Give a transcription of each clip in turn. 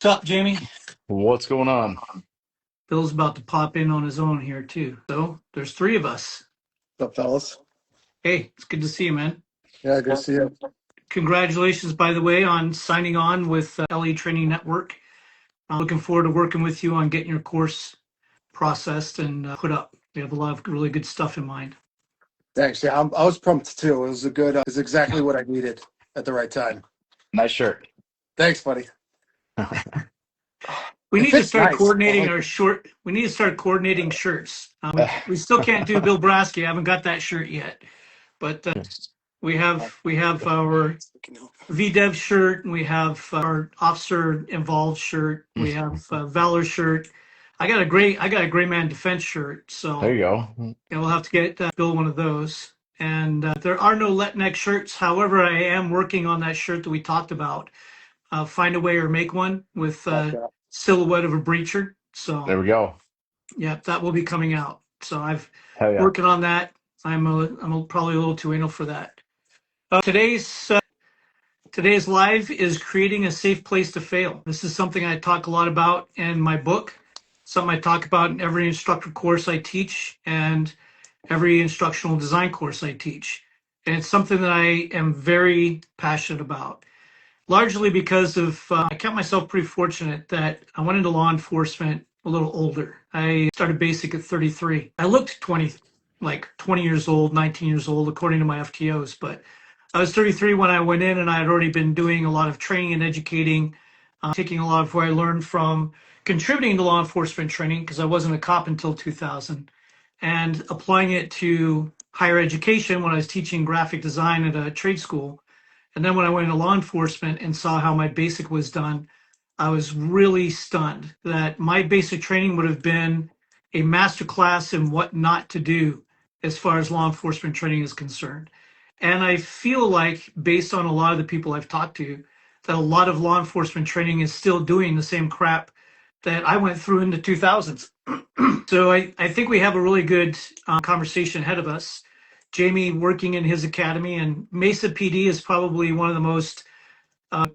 What's up, Jamie? What's going on? Bill's about to pop in on his own here too. So there's three of us. What's up, fellas? Hey, it's good to see you, man. Yeah, good to see you. Congratulations, by the way, on signing on with LE Training Network. I'm looking forward to working with you on getting your course processed and put up. We have a lot of really good stuff in mind. Thanks. Yeah, I was pumped too. It was a good. It's exactly what I needed at the right time. Nice shirt. Thanks, buddy. We It need to fits start nice. I coordinating like our it. short. We need to start coordinating shirts. We still can't do Bill Brasky. I haven't got that shirt yet, but we have our VDev shirt, and we have our officer involved shirt. We have Valor shirt. I got a gray man defense shirt. There So you go. we'll have to get Bill one of those. And there are no let neck shirts. However, I am working on that shirt that we talked about. Find a way or make one with Okay. silhouette of a breacher. There So we go. yeah, that will be coming out. So I've Hell yeah. working on that. I'm probably a little too anal for that. Today's live is creating a safe place to fail. This is something I talk a lot about in my book, something I talk about in every instructor course I teach and every instructional design course I teach. And it's something that I am very passionate about, largely because of I count myself pretty fortunate that I went into law enforcement a little older. I started basic at 33. I looked 20, like 20 years old, 19 years old, according to my FTOs, but I was 33 when I went in, and I had already been doing a lot of training and educating, taking a lot of what I learned from contributing to law enforcement training because I wasn't a cop until 2000, and applying it to higher education when I was teaching graphic design at a trade school. And then when I went into law enforcement and saw how my basic was done, I was really stunned that my basic training would have been a master class in what not to do as far as law enforcement training is concerned. And I feel like, based on a lot of the people I've talked to, that a lot of law enforcement training is still doing the same crap that I went through in the 2000s. So I think we have a really good conversation ahead of us. Jamie working in his academy, and Mesa PD is probably one of the most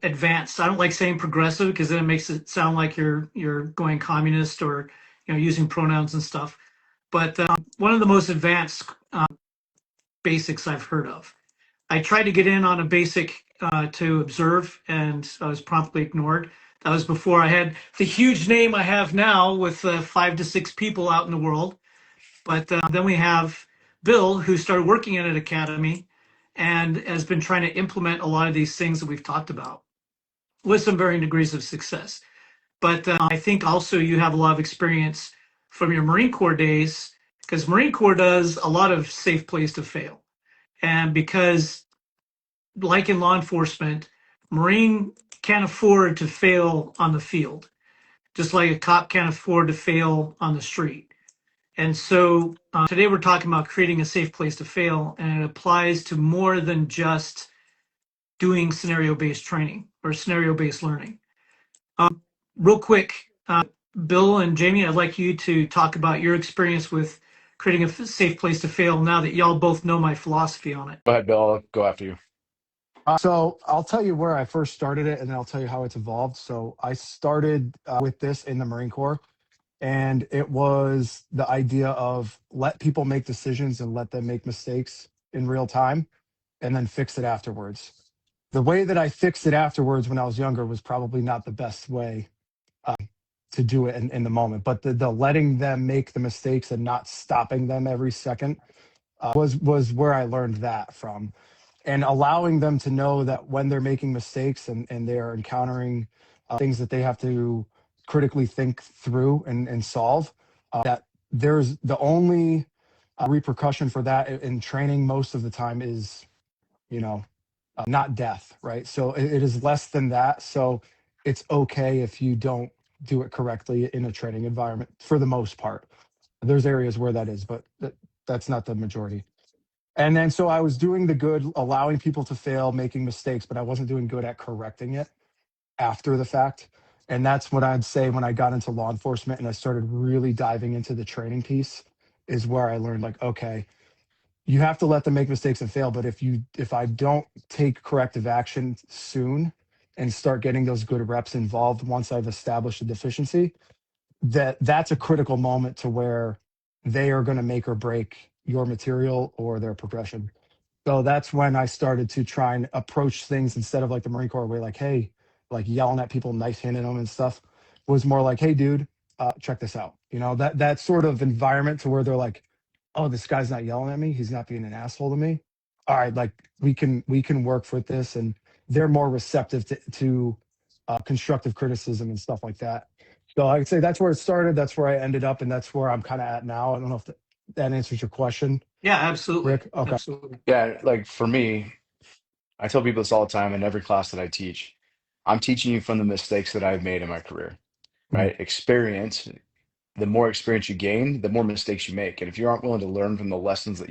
advanced. I don't like saying progressive because then it makes it sound like you're going communist or using pronouns and stuff. But one of the most advanced basics I've heard of. I tried to get in on a basic to observe, and I was promptly ignored. That was before I had the huge name I have now with 5 to 6 people out in the world. But then we have Bill, who started working at an academy and has been trying to implement a lot of these things that we've talked about with some varying degrees of success. But I think also you have a lot of experience from your Marine Corps days, because Marine Corps does a lot of safe place to fail. And because, like in law enforcement, Marine can't afford to fail on the field, just like a cop can't afford to fail on the street. And so today we're talking about creating a safe place to fail, and it applies to more than just doing scenario-based training or scenario-based learning. Real quick, Bill and Jamie, I'd like you to talk about your experience with creating a safe place to fail now that y'all both know my philosophy on it. Go ahead, Bill. I'll go after you. So I'll tell you where I first started it, and then I'll tell you how it's evolved. So I started with this in the Marine Corps, and it was the idea of let people make decisions and let them make mistakes in real time, and then fix it afterwards. The way that I fixed it afterwards when I was younger was probably not the best way to do it in the moment, but the letting them make the mistakes and not stopping them every second was where I learned that from, and allowing them to know that when they're making mistakes and they're encountering things that they have to critically think through and solve, that there's the only repercussion for that in training most of the time is, you know, not death, right? So it is less than that. So it's okay if you don't do it correctly in a training environment for the most part. There's areas where that is, but that's not the majority. And then so I was doing the good, allowing people to fail, making mistakes, but I wasn't doing good at correcting it after the fact. And that's what I'd say when I got into law enforcement and I started really diving into the training piece is where I learned, like, okay, you have to let them make mistakes and fail. But if I don't take corrective action soon, and start getting those good reps involved once I've established a deficiency, that's a critical moment to where they are going to make or break your material or their progression. So that's when I started to try and approach things instead of like the Marine Corps way, like, hey, like yelling at people, knife handing them and stuff, was more like, hey, dude, check this out. You know, that sort of environment to where they're like, oh, this guy's not yelling at me. He's not being an asshole to me. All right, like we can work with this, and they're more receptive to constructive criticism and stuff like that. So I would say that's where it started. That's where I ended up, and that's where I'm kind of at now. I don't know if that answers your question, Yeah, absolutely. Rick. Okay. Absolutely. Yeah, like for me, I tell people this all the time in every class that I teach. I'm teaching you from the mistakes that I've made in my career, Mhm. right? Experience, the more experience you gain, the more mistakes you make. And if you aren't willing to learn from the lessons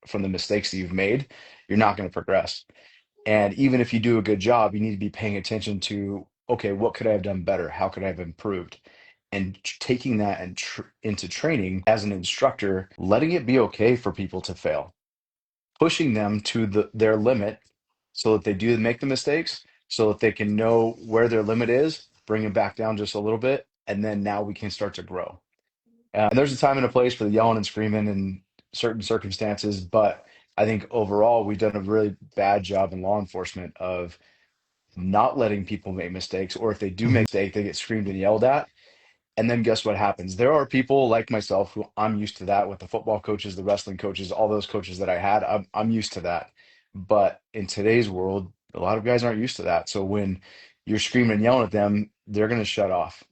from the mistakes that you've made, you're not going to progress. And even if you do a good job, you need to be paying attention to, okay, what could I have done better? How could I have improved? And taking that into training as an instructor, letting it be okay for people to fail, pushing them to their limit so that they do make the mistakes, so that they can know where their limit is, bring them back down just a little bit, and then now we can start to grow. And there's a time and a place for the yelling and screaming in certain circumstances, but I think overall we've done a really bad job in law enforcement of not letting people make mistakes, or if they do Mhm. make a mistake, they get screamed and yelled at. And then guess what happens? There are people like myself who I'm used to that with the football coaches, the wrestling coaches, all those coaches that I had. I'm used to that. But in today's world, a lot of guys aren't used to that. So when you're screaming and yelling at them, they're going to shut off.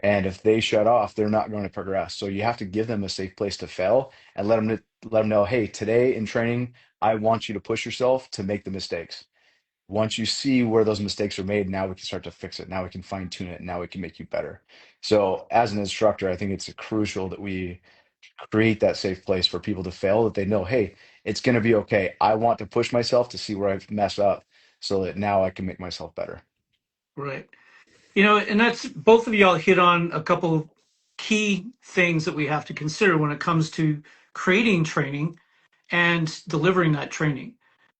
And if they shut off, they're not going to progress. So you have to give them a safe place to fail and let them know, hey, today in training, I want you to push yourself to make the mistakes. Once you see where those mistakes are made, now we can start to fix it. Now we can fine tune it. Now we can make you better. So as an instructor, I think it's crucial that we create that safe place for people to fail, that they know, hey, it's going to be okay. I want to push myself to see where I've messed up so that now I can make myself better. Right. And that's both of y'all hit on a couple of key things that we have to consider when it comes to creating training and delivering that training.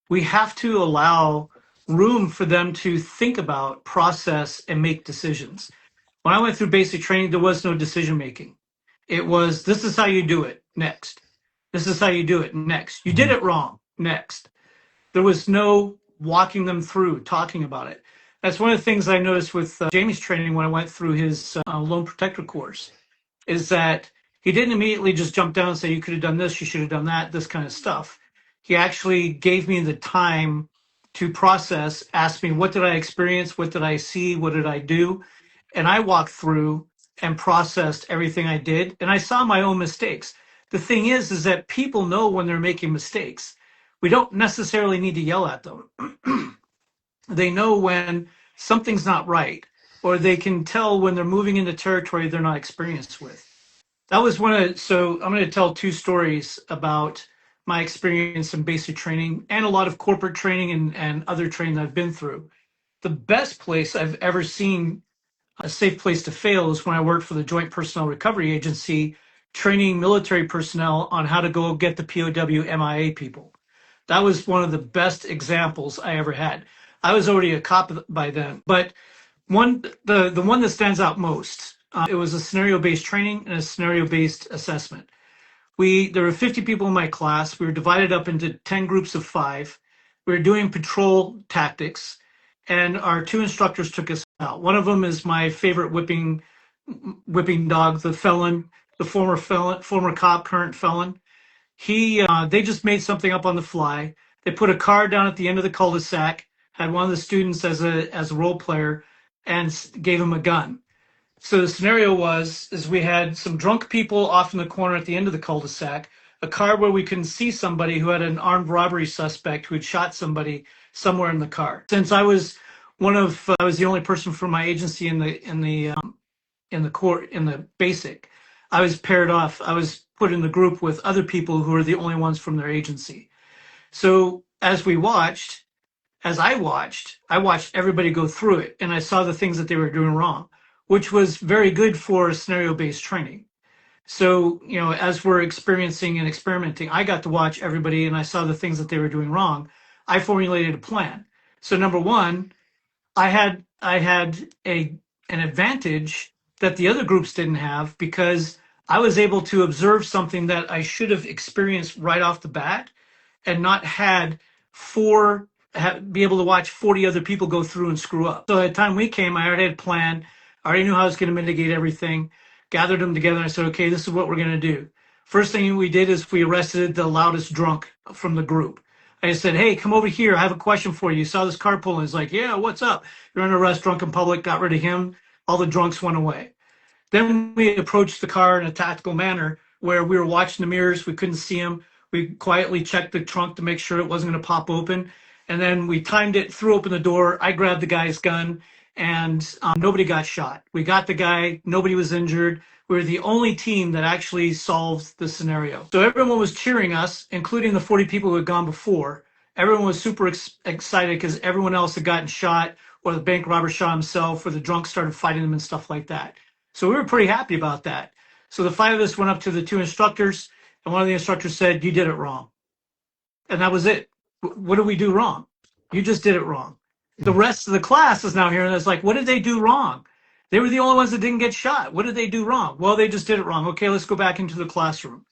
We have to allow room for them to think about, process, and make decisions. When I went through basic training, there was no decision making. It was, this is how you do it, next. This is how you do it, next. You did Mhm. it wrong, next. There was no walking them through, talking about it. That's one of the things I noticed with Jamie's training when I went through his loan protector course, is that he didn't immediately just jump down and say, you could have done this, you should have done that, this kind of stuff. He actually gave me the time to process, asked me, what did I experience? What did I see? What did I do? And I walked through and processed everything I did. And I saw my own mistakes. The thing is that people know when they're making mistakes. We don't necessarily need to yell at them. They know when something's not right, or they can tell when they're moving into territory they're not experienced with. That was so I'm going to tell two stories about my experience in basic training and a lot of corporate training and other training that I've been through. The best place I've ever seen a safe place to fail is when I worked for the Joint Personnel Recovery Agency, training military personnel on how to go get the POW MIA people. That was one of the best examples I ever had. I was already a cop by then, but the one that stands out most, it was a scenario based training and a scenario based assessment. There were 50 people in my class. We were divided up into 10 groups of 5. We were doing patrol tactics, and our 2 instructors took us out. One of them is my favorite whipping dog, the felon, the former cop, current felon. They just made something up on the fly. They put a car down at the end of the cul-de-sac, had one of the students as a role player, and gave him a gun. So the scenario is we had some drunk people off in the corner at the end of the cul-de-sac, a car where we couldn't see somebody who had an armed robbery suspect who had shot somebody somewhere in the car. Since I was the only person from my agency in the basic, I was paired off. I was put in the group with other people who were the only ones from their agency. So I watched everybody go through it, and I saw the things that they were doing wrong, which was very good for scenario-based training. So, as we're experiencing and experimenting, I got to watch everybody and I saw the things that they were doing wrong. I formulated a plan. So, number one, I had an advantage that the other groups didn't have because I was able to observe something that I should have experienced right off the bat and not had be able to watch 40 other people go through and screw up. So at the time we came, I already had planned. I already knew how I was going to mitigate everything, gathered them together. And I said, okay, this is what we're going to do. First thing we did is we arrested the loudest drunk from the group. I said, hey, come over here. I have a question for you. You saw this car pulling. He's like, yeah, what's up? You're under arrest, drunk in public, got rid of him. All the drunks went away. Then we approached the car in a tactical manner where we were watching the mirrors. We couldn't see him. We quietly checked the trunk to make sure it wasn't going to pop open. And then we timed it, threw open the door. I grabbed the guy's gun, and nobody got shot. We got the guy. Nobody was injured. We were the only team that actually solved the scenario. So everyone was cheering us, including the 40 people who had gone before. Everyone was super excited because everyone else had gotten shot, or the bank robber shot himself, or the drunk started fighting them and stuff like that. So we were pretty happy about that. So the 5 of us went up to the 2 instructors, and one of the instructors said, you did it wrong. And that was it. What did we do wrong? You just did it wrong. The rest of the class is now here and it's like, what did they do wrong? They were the only ones that didn't get shot. What did they do wrong? Well, they just did it wrong. Okay, let's go back into the classroom.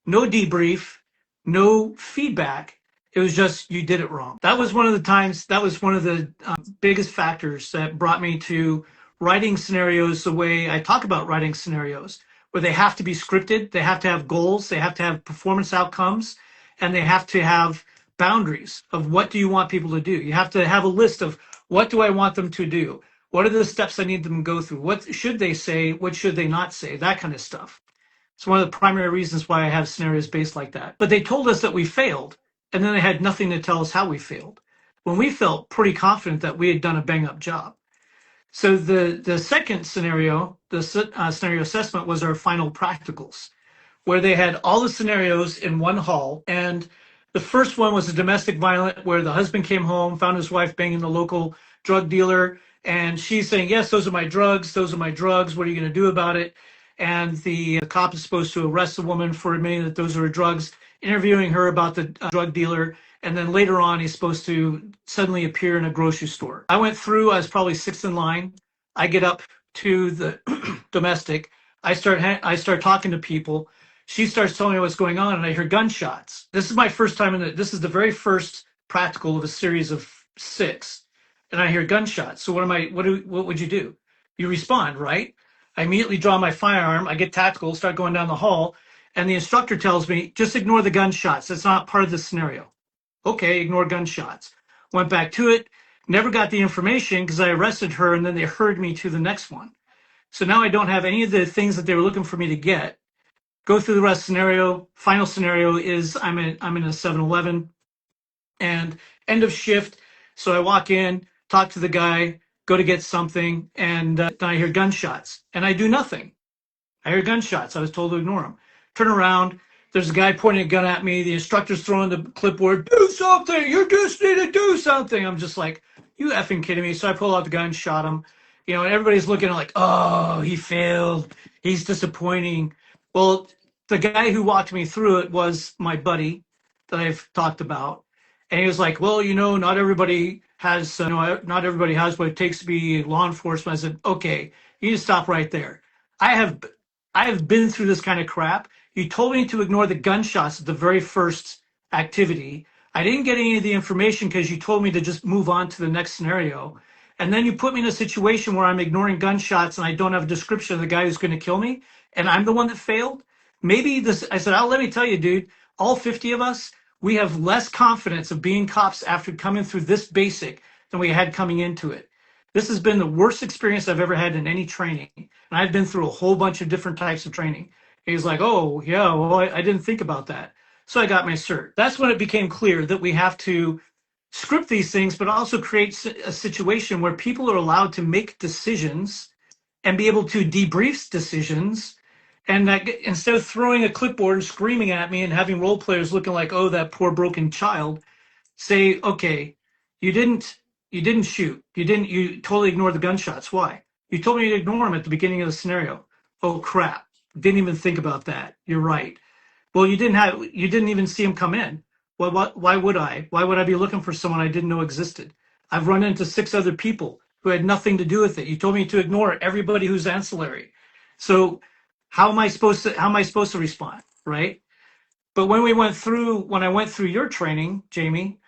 No debrief, no feedback. It was just, you did it wrong. That was one of the biggest factors that brought me to writing scenarios the way I talk about writing scenarios, where they have to be scripted, they have to have goals, they have to have performance outcomes, and they have to have boundaries of what do you want people to do. You have to have a list of what do I want them to do? What are the steps I need them to go through? What should they say? What should they not say? That kind of stuff. It's one of the primary reasons why I have scenarios based like that. But they told us that we failed, and then they had nothing to tell us how we failed, when we felt pretty confident that we had done a bang-up job. So the second scenario, the scenario assessment, was our final practicals, where they had all the scenarios in one hall. And the first one was a domestic violence where the husband came home, found his wife banging the local drug dealer, and she's saying, yes, those are my drugs. Those are my drugs. What are you going to do about it? And the cop is supposed to arrest the woman for admitting that those are her drugs, interviewing her about the drug dealer. And then later on, he's supposed to suddenly appear in a grocery store. I went through, I was probably 6th in line. I get up to the domestic. I start talking to people. She starts telling me what's going on, and I hear gunshots. This is my first time this is the very first practical of a series of 6. And I hear gunshots. So what would you do? You respond, right? I immediately draw my firearm. I get tactical, start going down the hall. And the instructor tells me, just ignore the gunshots. That's not part of the scenario. Okay, ignore gunshots. Went back to it. Never got the information because I arrested her, and then they herded me to the next one. So now I don't have any of the things that they were looking for me to get. Go through the rest scenario. Final scenario is I'm in a 7-Eleven and end of shift. So I walk in, talk to the guy, go to get something, and then I hear gunshots, and I do nothing. I hear gunshots. I was told to ignore them. Turn around. There's a guy pointing a gun at me. The instructor's throwing the clipboard. Do something. You just need to do something. I'm just like, you effing kidding me? So I pull out the gun, shot him. And everybody's looking at like, oh, he failed. He's disappointing. Well, the guy who walked me through it was my buddy that I've talked about. And he was like, well, not everybody has, not everybody has what it takes to be law enforcement. I said, okay, you need to stop right there. I have been through this kind of crap. You told me to ignore the gunshots at the very first activity. I didn't get any of the information because you told me to just move on to the next scenario. And then you put me in a situation where I'm ignoring gunshots and I don't have a description of the guy who's going to kill me. And I'm the one that failed. I said, let me tell you, dude, all 50 of us, we have less confidence of being cops after coming through this basic than we had coming into it. This has been the worst experience I've ever had in any training. And I've been through a whole bunch of different types of training. And he's like, oh, yeah, well, I didn't think about that. So I got my cert. That's when it became clear that we have to script these things, but also create a situation where people are allowed to make decisions and be able to debrief decisions. And that, instead of throwing a clipboard and screaming at me and having role players looking like, oh, that poor broken child, say, okay, you didn't shoot. You totally ignored the gunshots. Why? You told me to ignore them at the beginning of the scenario. Oh, crap. Didn't even think about that. You're right. Well, you didn't even see him come in. Well, why would I? Why would I be looking for someone I didn't know existed? I've run into 6 other people who had nothing to do with it. You told me to ignore everybody who's ancillary. So how am I supposed to respond, right? But when I went through your training, Jamie,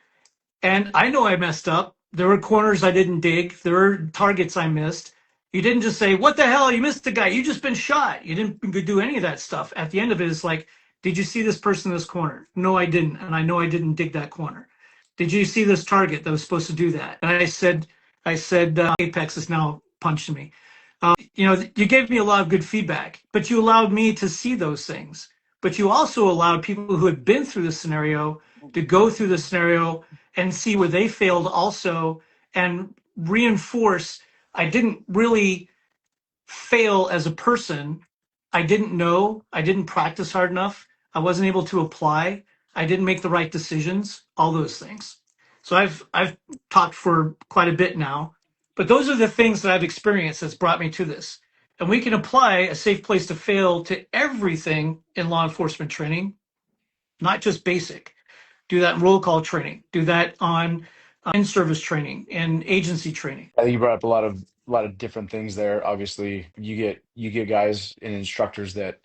and I know I messed up. There were corners I didn't dig. There were targets I missed. You didn't just say, "What the hell? You missed the guy. You just been shot." You didn't do any of that stuff. At the end of it, it's like, "Did you see this person in this corner?" No, I didn't, and I know I didn't dig that corner. Did you see this target that was supposed to do that? And I said, Apex is now punching me. You gave me a lot of good feedback, but you allowed me to see those things. But you also allowed people who had been through the scenario to go through the scenario and see where they failed also and reinforce. I didn't really fail as a person. I didn't know. I didn't practice hard enough. I wasn't able to apply. I didn't make the right decisions, all those things. So I've talked for quite a bit now, but those are the things that I've experienced that's brought me to this. And we can apply a safe place to fail to everything in law enforcement training, not just basic. Do that in roll call training. Do that on in-service training and agency training. I think you brought up a lot of different things there. Obviously, you get guys and instructors that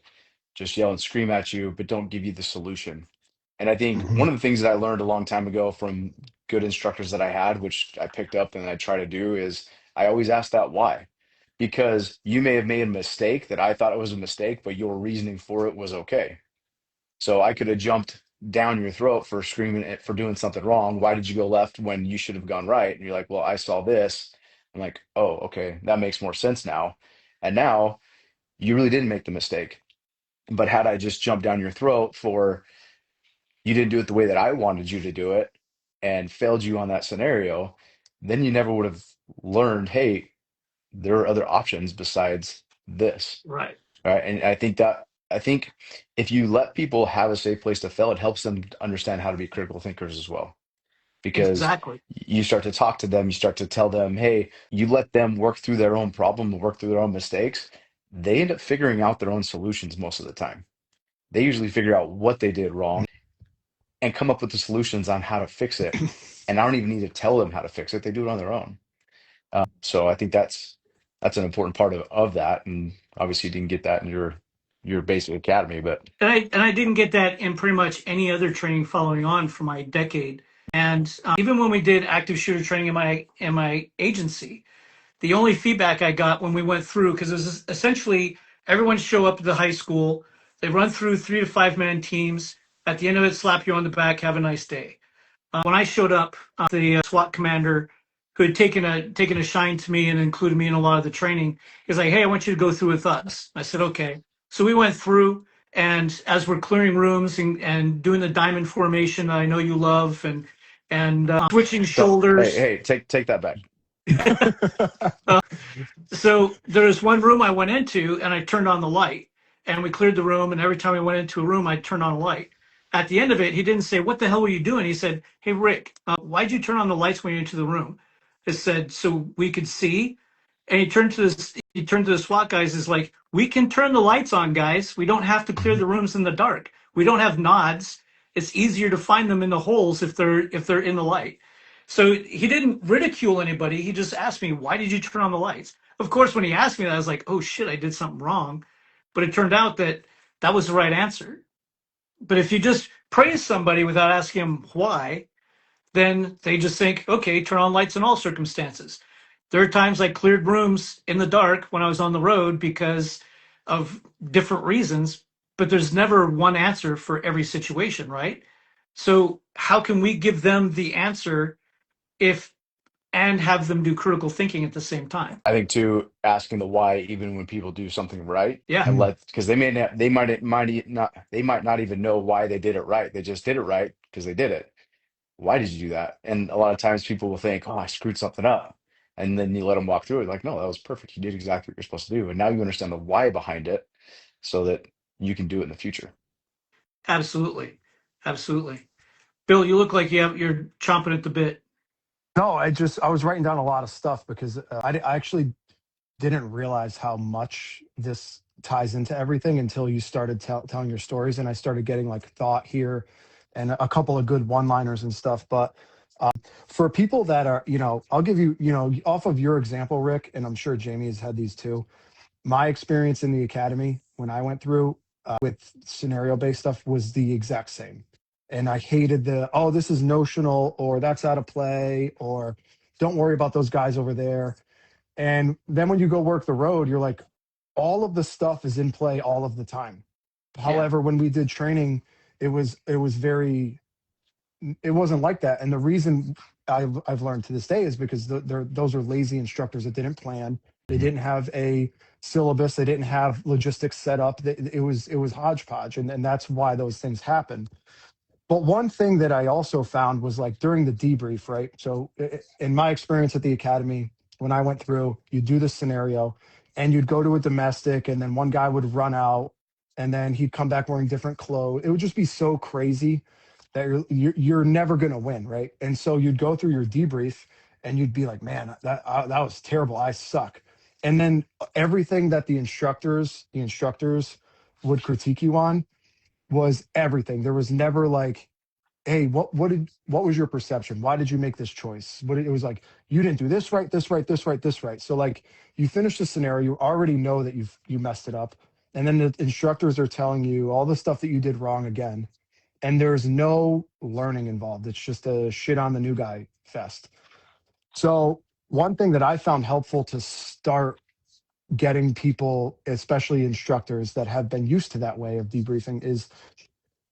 just yell and scream at you, but don't give you the solution. And I think Hmm. one of the things that I learned a long time ago from good instructors that I had, which I picked up and I try to do, is I always ask that why. Because you may have made a mistake that I thought it was a mistake, but your reasoning for it was okay. So I could have jumped down your throat for screaming for doing something wrong. Why did you go left when you should have gone right? And you're like, well, I saw this. I'm like, oh, okay, that makes more sense now. And now you really didn't make the mistake. But had I just jumped down your throat for you didn't do it the way that I wanted you to do it and failed you on that scenario, then you never would have learned, hey, there are other options besides this. Right. Right. And I think if you let people have a safe place to fail, it helps them understand how to be critical thinkers as well. Because Exactly. you start to talk to them, you start to tell them, hey, you let them work through their own problem, work through their own mistakes. They end up figuring out their own solutions most of the time. They usually figure out what they did wrong and come up with the solutions on how to fix it. And I don't even need to tell them how to fix it. They do it on their own. So I think that's an important part of that. And obviously you didn't get that in your basic academy, but And I didn't get that in pretty much any other training following on for my decade. And even when we did active shooter training in my agency, the only feedback I got when we went through, because it was essentially everyone show up at the high school, they run through 3 to 5 man teams. At the end of it, slap you on the back, have a nice day. When I showed up, the SWAT commander who had taken a shine to me and included me in a lot of the training, is like, "Hey, I want you to go through with us." I said, "Okay." So we went through, and as we're clearing rooms and doing the diamond formation that I know you love, and switching so hey, shoulders. hey, take that back. So there was one room I went into and I turned on the light and we cleared the room. And every time we went into a room, I turned on a light. At the end of it, he didn't say, "What the hell were you doing?" He said, "Hey, Rick, why'd you turn on the lights when you went into the room?" I said, "So we could see." And he turned to the SWAT guys, is like, "We can turn the lights on, guys. We don't have to clear the rooms in the dark. We don't have nods. It's easier to find them in the holes if they're in the light." So he didn't ridicule anybody. He just asked me, "Why did you turn on the lights?" Of course, when he asked me that, I was like, "Oh shit, I did something wrong." But it turned out that that was the right answer. But if you just praise somebody without asking them why, then they just think, "Okay, turn on lights in all circumstances." There are times I cleared rooms in the dark when I was on the road because of different reasons, but there's never one answer for every situation, right? So how can we give them the answer if and have them do critical thinking at the same time? I think too, asking the why even when people do something right Yeah, and let because they might not even know why they did it right. They just did it right because they did it. Why did you do that? And a lot of times people will think, oh, I screwed something up. And then you let them walk through it. Like, no, that was perfect. You did exactly what you're supposed to do. And now you understand the why behind it so that you can do it in the future. absolutely. Absolutely. Bill, you look like you're chomping at the bit. No, I was writing down a lot of stuff because I actually didn't realize how much this ties into everything until you started telling your stories, and I started getting like thought here and a couple of good one-liners and stuff. But For people that are, I'll give you, off of your example, Rick, and I'm sure Jamie has had these too. My experience in the academy when I went through with scenario based stuff was the exact same. And I hated oh, this is notional, or that's out of play, or don't worry about those guys over there. And then when you go work the road, you're like, all of the stuff is in play all of the time. Yeah. However, when we did training, it was very, it wasn't like that. And the reason I've learned to this day is because those are lazy instructors that didn't plan. They didn't have a syllabus. They didn't have logistics set up. It was hodgepodge, and that's why those things happen. But one thing that I also found was like during the debrief, right? So in my experience at the academy, when I went through, you do the scenario and you'd go to a domestic, and then one guy would run out and then he'd come back wearing different clothes. It would just be so crazy that you're never going to win, right? And so you'd go through your debrief and you'd be like, man, that was terrible. I suck. And then everything that the instructors would critique you on was everything. There was never like, hey, what was your perception? Why did you make this choice? It was like, you didn't do this right, this right, this right, this right. So like you finish the scenario, you already know that you messed it up. And then the instructors are telling you all the stuff that you did wrong again. And there's no learning involved. It's just a shit on the new guy fest. So one thing that I found helpful to start getting people, especially instructors that have been used to that way of debriefing, is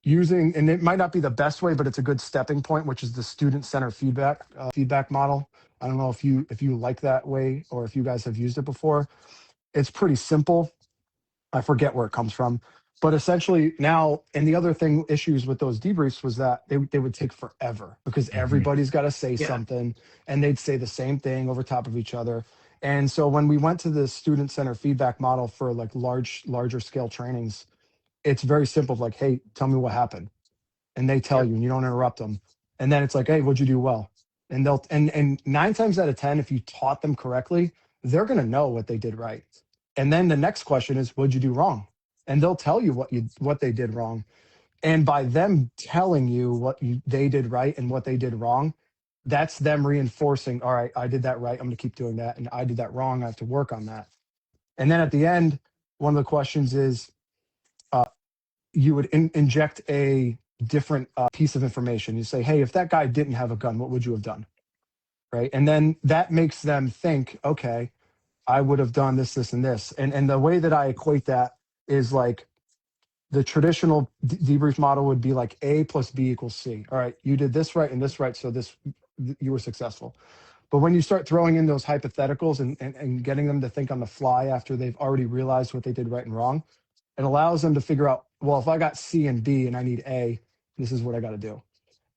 using, and it might not be the best way, but it's a good stepping point, which is the student center feedback model. I don't know if you like that way or if you guys have used it before. It's pretty simple. I forget where it comes from, but essentially now, and the other thing issues with those debriefs was that they would take forever because Hmm. everybody's got to say Yeah. something, and they'd say the same thing over top of each other. And so when we went to the student center feedback model for like larger scale trainings, it's very simple. Like, hey, tell me what happened, and they tell Yep. you, and you don't interrupt them. And then it's like, hey, what'd you do well? And and 9 times out of 10, if you taught them correctly, they're going to know what they did right. And then the next question is, what'd you do wrong? And they'll tell you what they did wrong. And by them telling you they did right and what they did wrong, that's them reinforcing, all right, I did that right, I'm going to keep doing that, and I did that wrong, I have to work on that. And then at the end, one of the questions is, you would inject a different piece of information. You say, hey, if that guy didn't have a gun, what would you have done? Right. And then that makes them think, okay, I would have done this, this, and this. And the way that I equate that is like the traditional debrief model would be like A plus B equals C. All right, you did this right and this right, so you were successful. But when you start throwing in those hypotheticals and getting them to think on the fly after they've already realized what they did right and wrong, it allows them to figure out, well, if I got C and B and I need A, this is what I got to do.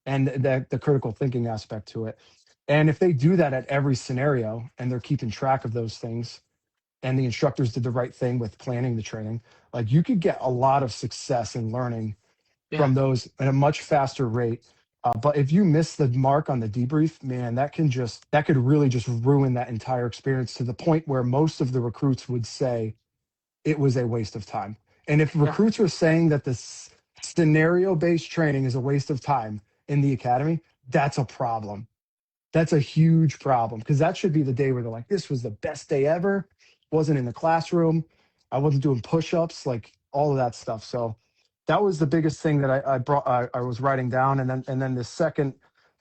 And the critical thinking aspect to it. And if they do that at every scenario and they're keeping track of those things, and the instructors did the right thing with planning the training, like you could get a lot of success in learning Yeah. from those at a much faster rate. But if you miss the mark on the debrief, man, that could really just ruin that entire experience to the point where most of the recruits would say it was a waste of time. And if Yeah. recruits are saying that this scenario based training is a waste of time in the academy, that's a problem. That's a huge problem because that should be the day where they're like, this was the best day ever. Wasn't in the classroom. I wasn't doing push ups, like all of that stuff. So that was the biggest thing that I was writing down. And then the second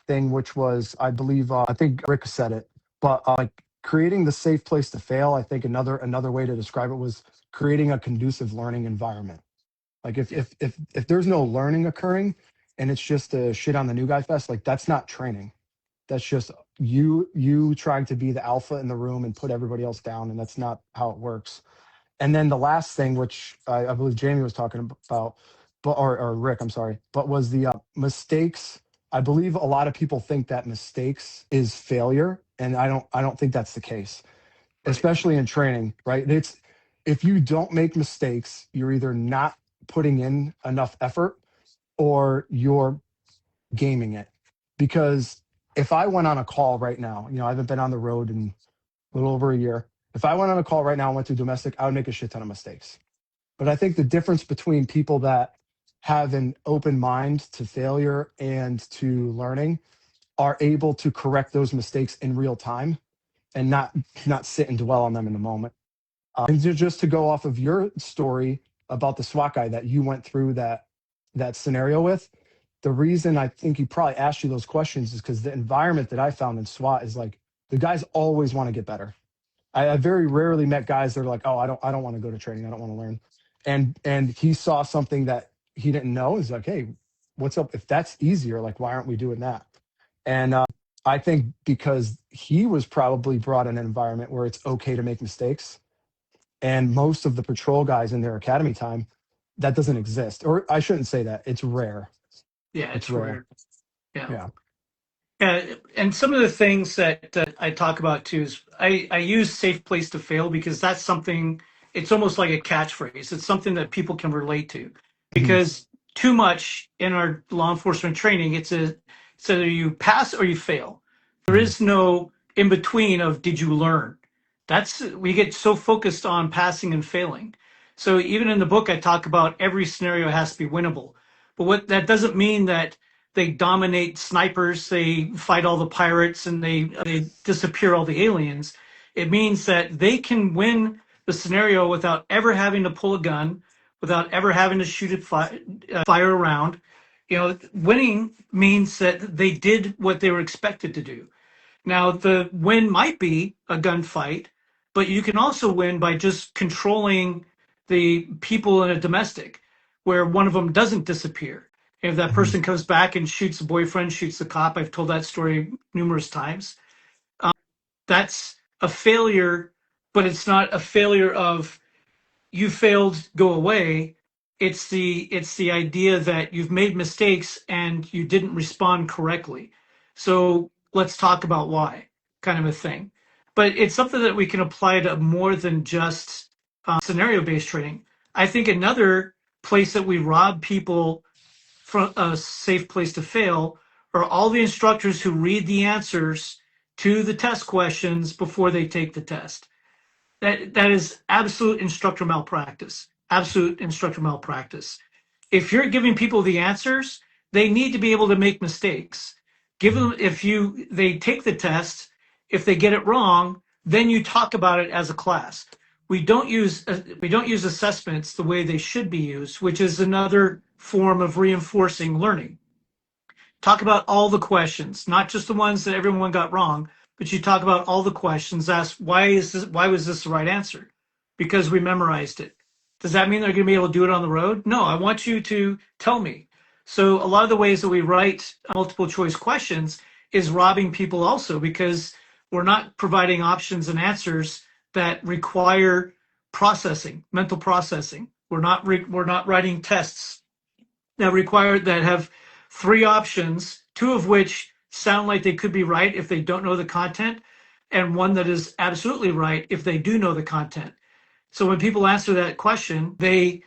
thing, which was, I believe, I think Rick said it, but like creating the safe place to fail. I think another way to describe it was creating a conducive learning environment. Like Yeah. if there's no learning occurring and it's just a shit on the new guy fest, like that's not training. That's just you trying to be the alpha in the room and put everybody else down, and that's not how it works. And then the last thing, which I believe Jamie was talking about, but or Rick, I'm sorry, but was the mistakes. I believe a lot of people think that mistakes is failure, and I don't think that's the case, Right. especially in training. Right? It's if you don't make mistakes, you're either not putting in enough effort or you're gaming it. Because if I went on a call right now, I haven't been on the road in a little over a year. If I went on a call right now and went to domestic, I would make a shit ton of mistakes. But I think the difference between people that have an open mind to failure and to learning are able to correct those mistakes in real time and not sit and dwell on them in the moment. And just to go off of your story about the SWAT guy that you went through that scenario with, the reason I think he probably asked you those questions is because the environment that I found in SWAT is like the guys always want to get better. I very rarely met guys that are like, oh, I don't want to go to training, I don't want to learn. And he saw something that he didn't know. He's like, hey, what's up? If that's easier, like, why aren't we doing that? And I think because he was probably brought in an environment where it's okay to make mistakes, and most of the patrol guys in their academy time, that doesn't exist. Or I shouldn't say that. It's rare. Yeah, It's it's rare. rare. Yeah. Yeah. And some of the things that I talk about too is I use safe place to fail because that's something, it's almost like a catchphrase. It's something that people can relate to Mhm. because too much in our law enforcement training, it's either you pass or you fail. There Mhm. is no in between of did you learn? We get so focused on passing and failing. So even in the book, I talk about every scenario has to be winnable. But what that doesn't mean that they dominate snipers, they fight all the pirates, and they disappear all the aliens. It means that they can win the scenario without ever having to pull a gun, without ever having to fire around. Winning means that they did what they were expected to do. Now, the win might be a gunfight, but you can also win by just controlling the people in a domestic where one of them doesn't disappear. If that Mhm. person comes back and shoots the boyfriend, shoots the cop, I've told that story numerous times. That's a failure, but it's not a failure of you failed, go away. It's the idea that you've made mistakes and you didn't respond correctly. So let's talk about why, kind of a thing. But it's something that we can apply to more than just scenario-based training. I think another place that we rob people from a safe place to fail are all the instructors who read the answers to the test questions before they take the test. That is absolute instructor malpractice. Absolute instructor malpractice. If you're giving people the answers, they need to be able to make mistakes. Give Mhm. them they take the test, if they get it wrong, then you talk about it as a class. We don't use assessments the way they should be used, which is another form of reinforcing learning. Talk about all the questions, not just the ones that everyone got wrong, but you talk about all the questions. Ask why was this the right answer? Because we memorized it. Does that mean they're going to be able to do it on the road? No, I want you to tell me. So a lot of the ways that we write multiple choice questions is robbing people also because we're not providing options and answers that require processing, mental processing. We're not writing tests that have three options, two of which sound like they could be right if they don't know the content, and one that is absolutely right if they do know the content. So when people answer that question, they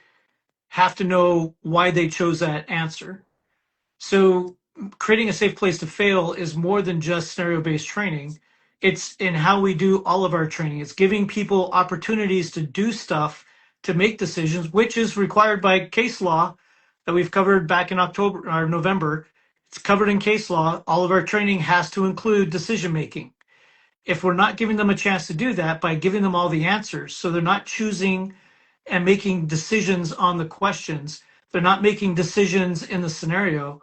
have to know why they chose that answer. So creating a safe place to fail is more than just scenario based training. It's in how we do all of our training. It's giving people opportunities to do stuff, to make decisions, which is required by case law that we've covered back in October or November. It's covered in case law. All of our training has to include decision making. If we're not giving them a chance to do that by giving them all the answers, so they're not choosing and making decisions on the questions, they're not making decisions in the scenario,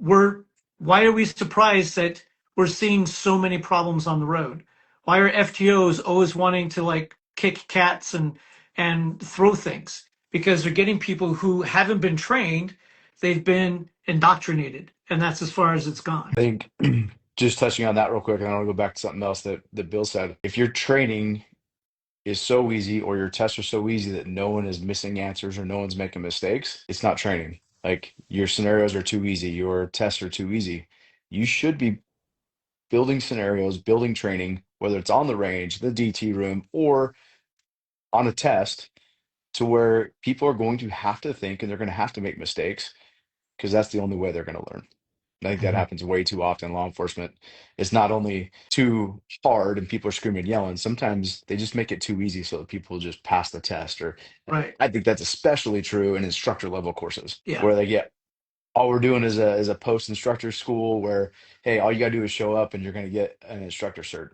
we're why are we surprised that we're seeing so many problems on the road? Why are FTOs always wanting to like kick cats and throw things? Because they're getting people who haven't been trained, they've been indoctrinated, and that's as far as it's gone. I think just touching on that real quick, and I want to go back to something else that Bill said. If your training is so easy or your tests are so easy that no one is missing answers or no one's making mistakes, it's not training. Like your scenarios are too easy, your tests are too easy. You should be building scenarios, building training, whether it's on the range, the DT room, or on a test, to where people are going to have to think and they're going to have to make mistakes because that's the only way they're going to learn. I think that Mhm. happens way too often in law enforcement. It's not only too hard and people are screaming and yelling, sometimes they just make it too easy so that people just pass the test. Or Right. I think that's especially true in instructor level courses Yeah. where they get all we're doing is a post instructor school where, hey, all you gotta do is show up and you're gonna get an instructor cert,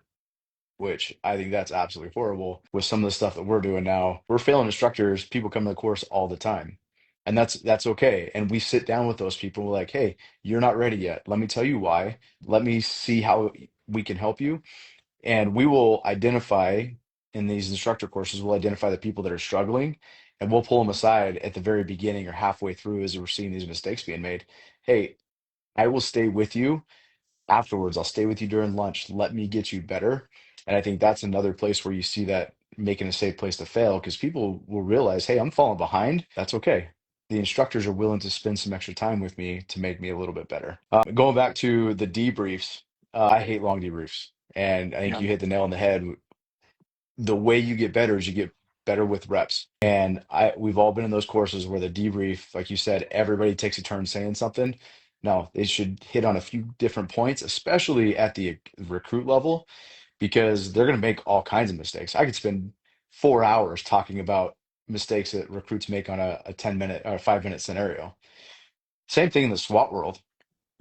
which I think that's absolutely horrible. With some of the stuff that we're doing now, we're failing instructors. People come to the course all the time, and that's okay. And we sit down with those people. We're like, hey, you're not ready yet. Let me tell you why. Let me see how we can help you. And we will identify in these instructor courses, we'll identify the people that are struggling, and we'll pull them aside at the very beginning or halfway through as we're seeing these mistakes being made. Hey, I will stay with you afterwards. I'll stay with you during lunch. Let me get you better. And I think that's another place where you see that making a safe place to fail, because people will realize, hey, I'm falling behind. That's okay. The instructors are willing to spend some extra time with me to make me a little bit better. Going back to the debriefs, I hate long debriefs. And I think Yeah. you hit the nail on the head. The way you get better is you get better with reps. And we've all been in those courses where the debrief, like you said, everybody takes a turn saying something. No, they should hit on a few different points, especially at the recruit level, because they're going to make all kinds of mistakes. I could spend 4 hours talking about mistakes that recruits make on a 10-minute or 5-minute scenario. Same thing in the SWAT world,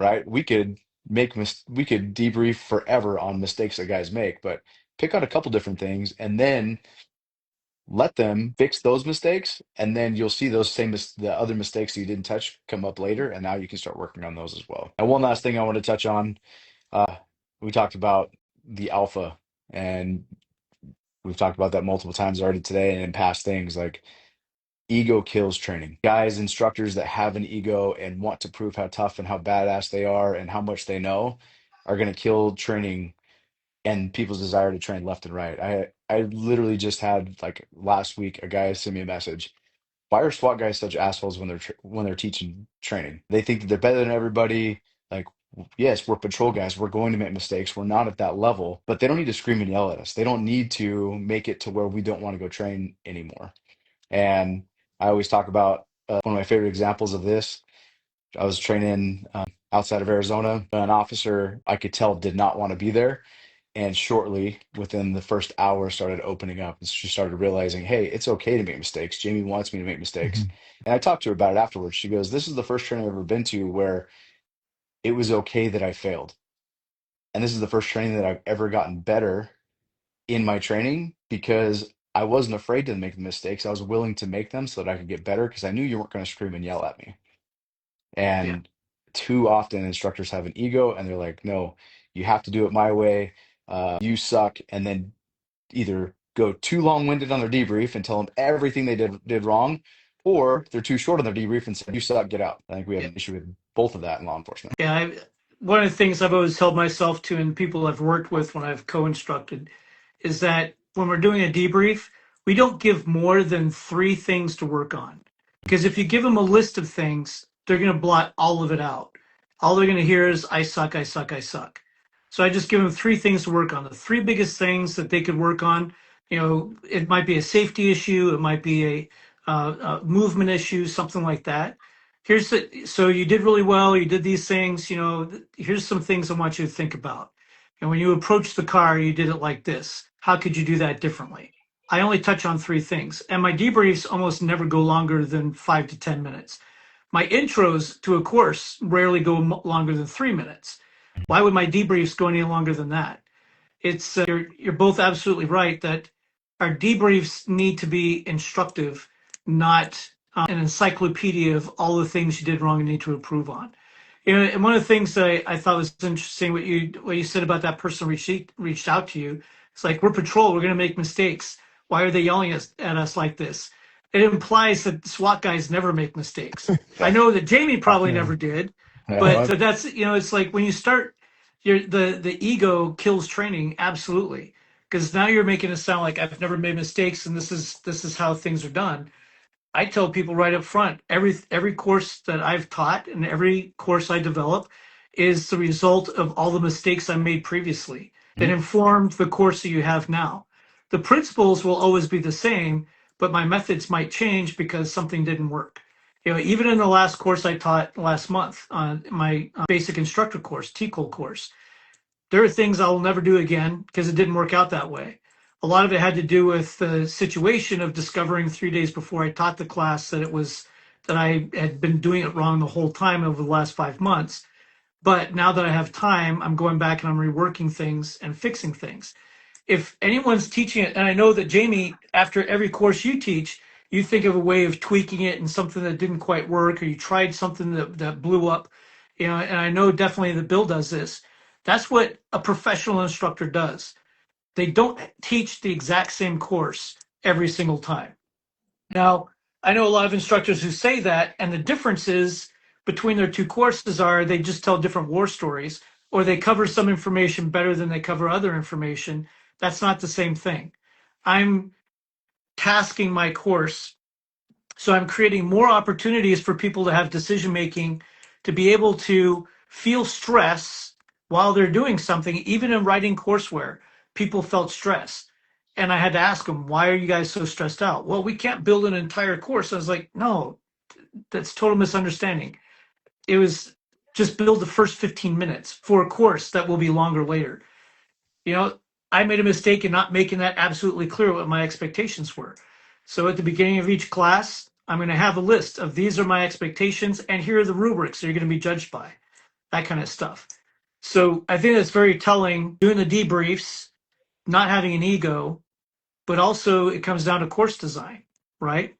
right? We could debrief forever on mistakes that guys make, but pick out a couple different things and then let them fix those mistakes, and then you'll see those the other mistakes that you didn't touch come up later, and now you can start working on those as well. And one last thing I want to touch on, we talked about the alpha, and we've talked about that multiple times already today and in past things. Like, ego kills training. Guys, instructors that have an ego and want to prove how tough and how badass they are and how much they know are going to kill training and people's desire to train left and right. I literally just had, like, last week, a guy send me a message. Why are SWAT guys such assholes when when they're teaching training? They think that they're better than everybody. Like, yes, we're patrol guys. We're going to make mistakes. We're not at that level, but they don't need to scream and yell at us. They don't need to make it to where we don't want to go train anymore. And I always talk about one of my favorite examples of this. I was training outside of Arizona. An officer I could tell did not want to be there, and shortly, within the first hour, started opening up. And she started realizing, hey, it's okay to make mistakes. Jamie wants me to make mistakes. Mhm. And I talked to her about it afterwards. She goes, this is the first training I've ever been to where it was okay that I failed. And this is the first training that I've ever gotten better in my training because I wasn't afraid to make the mistakes. I was willing to make them so that I could get better because I knew you weren't going to scream and yell at me. Yeah. And too often instructors have an ego and they're like, no, you have to do it my way. You suck. And then either go too long-winded on their debrief and tell them everything they did wrong, or they're too short on their debrief and say, you suck, get out. I think we have Yeah. an issue with both of that in law enforcement. Yeah. One of the things I've always held myself to, and people I've worked with when I've co-instructed, is that when we're doing a debrief, we don't give more than 3 things to work on. Because if you give them a list of things, they're going to blot all of it out. All they're going to hear is, I suck, I suck, I suck. So I just give them 3 things to work on. The 3 biggest things that they could work on, it might be a safety issue, it might be a movement issue, something like that. So you did really well, you did these things, here's some things I want you to think about. And when you approach the car, you did it like this. How could you do that differently? I only touch on 3 things, and my debriefs almost never go longer than 5 to 10 minutes. My intros to a course rarely go longer than 3 minutes. Why would my debriefs go any longer than that? It's you're both absolutely right that our debriefs need to be instructive, not an encyclopedia of all the things you did wrong and need to improve on. And one of the things that I thought was interesting what you said about that person reached out to you. It's like, we're patrol, we're going to make mistakes. Why are they yelling at us like this? It implies that SWAT guys never make mistakes. I Yeah. know that Jamie probably Yeah. never did, but No, that's it's like when you start, the ego kills training absolutely, because now you're making it sound like I've never made mistakes and this is how things are done. I tell people right up front, every course that I've taught and every course I develop is the result of all the mistakes I made previously that mhm. informed the course that you have now. The principles will always be the same, but my methods might change because something didn't work. Even in the last course I taught last month, my basic instructor course, TCOL course, there are things I'll never do again because it didn't work out that way. A lot of it had to do with the situation of discovering 3 days before I taught the class that that I had been doing it wrong the whole time over the last 5 months. But now that I have time, I'm going back and I'm reworking things and fixing things. If anyone's teaching it, and I know that Jamie, after every course you teach, you think of a way of tweaking it and something that didn't quite work, or you tried something that blew up, and I know definitely that Bill does this. That's what a professional instructor does. They don't teach the exact same course every single time. Now, I know a lot of instructors who say that, and the differences between their two courses are they just tell different war stories, or they cover some information better than they cover other information. That's not the same thing. I'm tasking my course, so I'm creating more opportunities for people to have decision making, to be able to feel stress while they're doing something. Even in writing courseware, people felt stress. And I had to ask them, why are you guys so stressed out? Well, we can't build an entire course. I was like, no, that's total misunderstanding. It was just build the first 15 minutes for a course that will be longer later. You know, I made a mistake in not making that absolutely clear what my expectations were. So at the beginning of each class, I'm going to have a list of these are my expectations and here are the rubrics that you're going to be judged by, that kind of stuff. So I think that's very telling, doing the debriefs, not having an ego, but also it comes down to course design, right?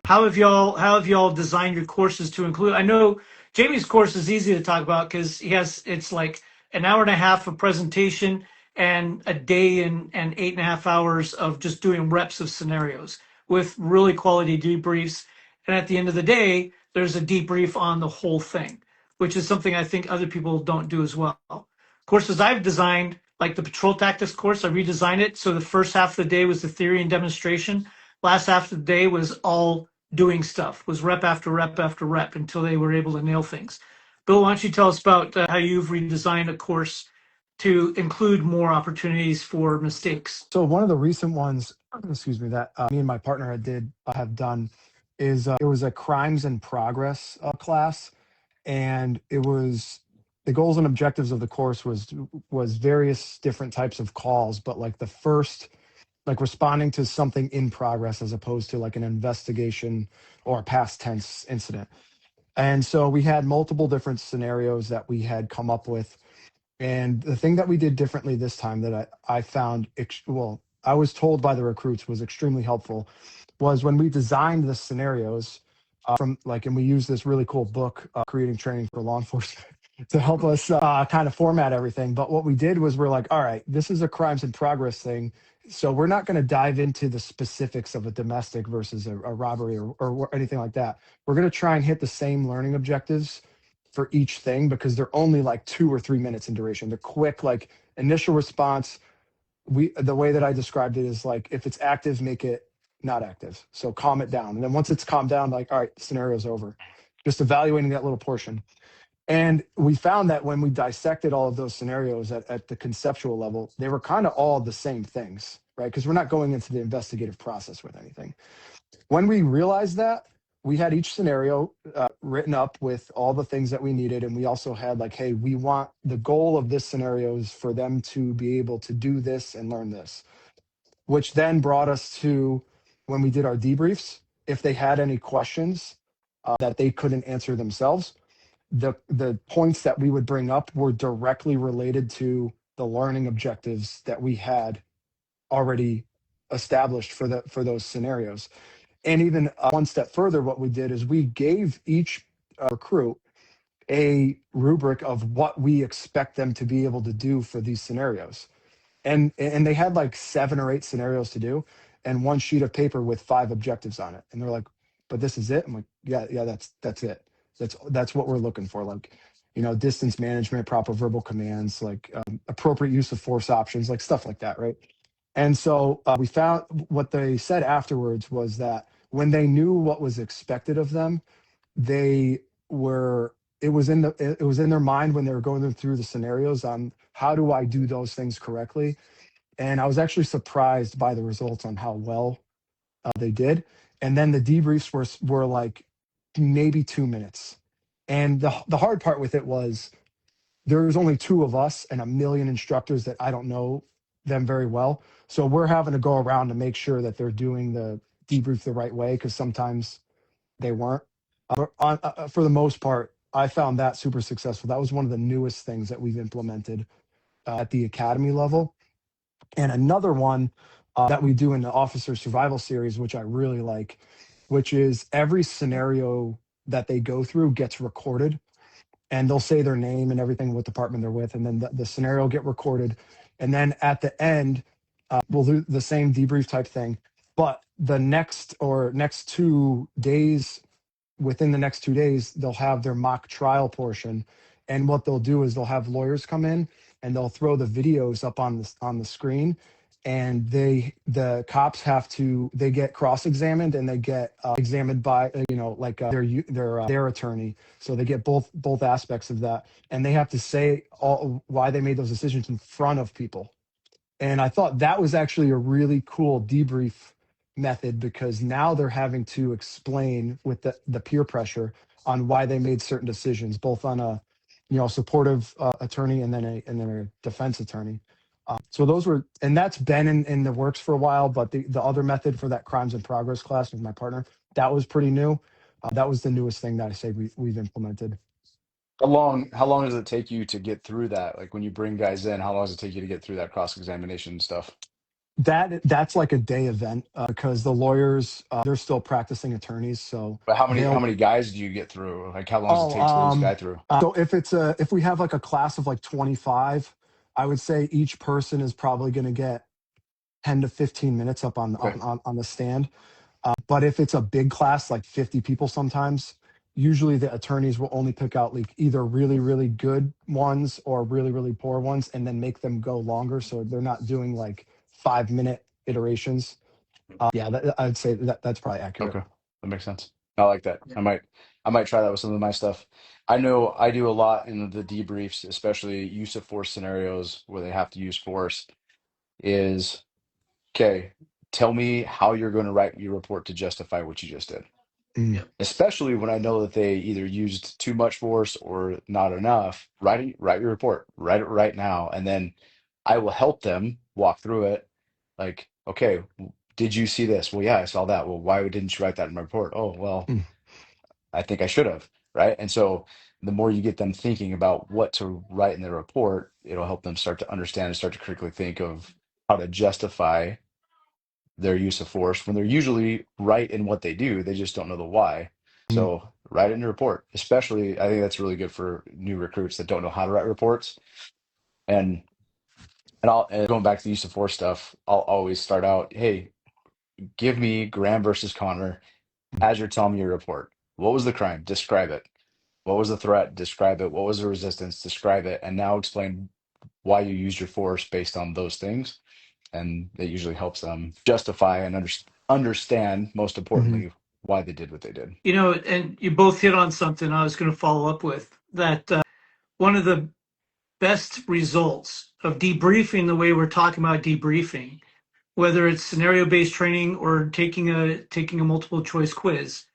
How have y'all designed your courses to include? I know Jamie's course is easy to talk about because it's like an hour and a half of presentation and a day and 8.5 hours of just doing reps of scenarios with really quality debriefs. And at the end of the day, there's a debrief on the whole thing, which is something I think other people don't do as well. Courses I've designed, like the patrol tactics course, I redesigned it so the first half of the day was the theory and demonstration. Last half of the day was all doing stuff, was rep after rep after rep until they were able to nail things. Bill, why don't you tell us about how you've redesigned a course to include more opportunities for mistakes? So one of the recent ones, excuse me, that me and my partner have done is it was a crimes in progress class, and it was the goals and objectives of the course was various different types of calls, but like the first, like responding to something in progress as opposed to like an investigation or a past tense incident. And so we had multiple different scenarios that we had come up with. And the thing that we did differently this time that I found, well, I was told by the recruits was extremely helpful was when we designed the scenarios and we used this really cool book, Creating Training for Law Enforcement, to help us kind of format everything. But what we did was we're like, all right, this is a crimes in progress thing. So we're not going to dive into the specifics of a domestic versus a robbery or anything like that. We're going to try and hit the same learning objectives for each thing because they're only like 2 or 3 minutes in duration. They're quick, like initial response. The way that I described it is like if it's active, make it not active. So calm it down. And then once it's calmed down, like, all right, scenario's over. Just evaluating that little portion. And we found that when we dissected all of those scenarios at the conceptual level, they were kind of all the same things, right? Because we're not going into the investigative process with anything. When we realized that, we had each scenario written up with all the things that we needed. And we also had like, hey, we want the goal of this scenario is for them to be able to do this and learn this, which then brought us to when we did our debriefs, if they had any questions that they couldn't answer themselves, the points that we would bring up were directly related to the learning objectives that we had already established for those scenarios. And even one step further, what we did is we gave each recruit a rubric of what we expect them to be able to do for these scenarios. And they had like 7 or 8 scenarios to do and one sheet of paper with 5 objectives on it. And they're like, but this is it? I'm like, yeah, that's it. That's what we're looking for. Like, distance management, proper verbal commands, like appropriate use of force options, like stuff like that, right? And so we found what they said afterwards was that when they knew what was expected of them, they were it was in their mind when they were going through the scenarios on how do I do those things correctly. And I was actually surprised by the results on how well they did. And then the debriefs were like maybe 2 minutes. And the hard part with it was there was only 2 of us and a million instructors that I don't know them very well. So we're having to go around to make sure that they're doing the debrief the right way because sometimes they weren't. For the most part, I found that super successful. That was one of the newest things that we've implemented at the academy level. And another one that we do in the officer survival series, which I really like, which is every scenario that they go through gets recorded, and they'll say their name and everything, what department they're with, and then the scenario will get recorded. And then at the end, we'll do the same debrief type thing. But the next 2 days, within the next 2 days, they'll have their mock trial portion. And what they'll do is they'll have lawyers come in and they'll throw the videos up on the screen. And the cops they get cross-examined, and they get examined by their attorney. So they get both aspects of that, and they have to say why they made those decisions in front of people. And I thought that was actually a really cool debrief method, because now they're having to explain with the peer pressure on why they made certain decisions, both on a supportive attorney and then a defense attorney. So those were, and that's been in the works for a while. But the other method for that crimes in progress class with my partner, that was pretty new. That was the newest thing that I say we've implemented. How long does it take you to get through that? Like when you bring guys in, how long does it take you to get through that cross-examination stuff? That's like a day event, because the lawyers, they're still practicing attorneys, so But how they'll. many guys do you get through? Like how long does it Oh, take to get each guy through? so if we have like a class of like 25, I would say each person is probably going to get 10 to 15 minutes up Okay. on the stand. But if it's a big class, like 50 people sometimes, usually the attorneys will only pick out like either really, really good ones or really, really poor ones, and then make them go longer. So they're not doing like 5-minute iterations. Yeah, I'd say that's probably accurate. Okay. That makes sense. I like that. I might try that with some of my stuff. I know I do a lot in the debriefs, especially use of force scenarios where they have to use force, is okay, tell me how you're going to write your report to justify what you just did. Mm, Yeah. Especially when I know that they either used too much force or not enough. Write your report. Write it right now. And then I will help them walk through it. Like, okay, did you see this? Well, yeah, I saw that. Well, why didn't you write that in my report? Oh, well, mm, I think I should have. Right. And so the more you get them thinking about what to write in their report, it'll help them start to understand and start to critically think of how to justify their use of force when they're usually right in what they do. They just don't know the why. mm, So write it in your report. Especially, I think that's really good for new recruits that don't know how to write reports. And and going back to the use of force stuff, I'll always start out, hey, give me Graham versus Connor as you're telling me your report. What was the crime? Describe it. What was the threat? Describe it. What was the resistance? Describe it. And now explain why you used your force based on those things. And it usually helps them justify and understand, most mhm, importantly, why they did what they did. And you both hit on something I was going to follow up with that. One of the best results of debriefing the way we're talking about debriefing, whether it's scenario based training or taking a multiple choice quiz,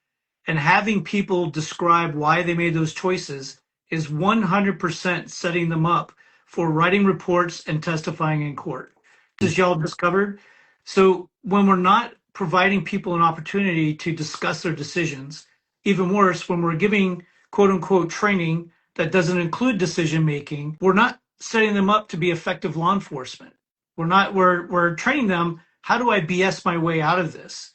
and having people describe why they made those choices, is 100% setting them up for writing reports and testifying in court. As y'all discovered. So when we're not providing people an opportunity to discuss their decisions, even worse, when we're giving quote unquote training that doesn't include decision making, we're not setting them up to be effective law enforcement. We're training them, how do I BS my way out of this,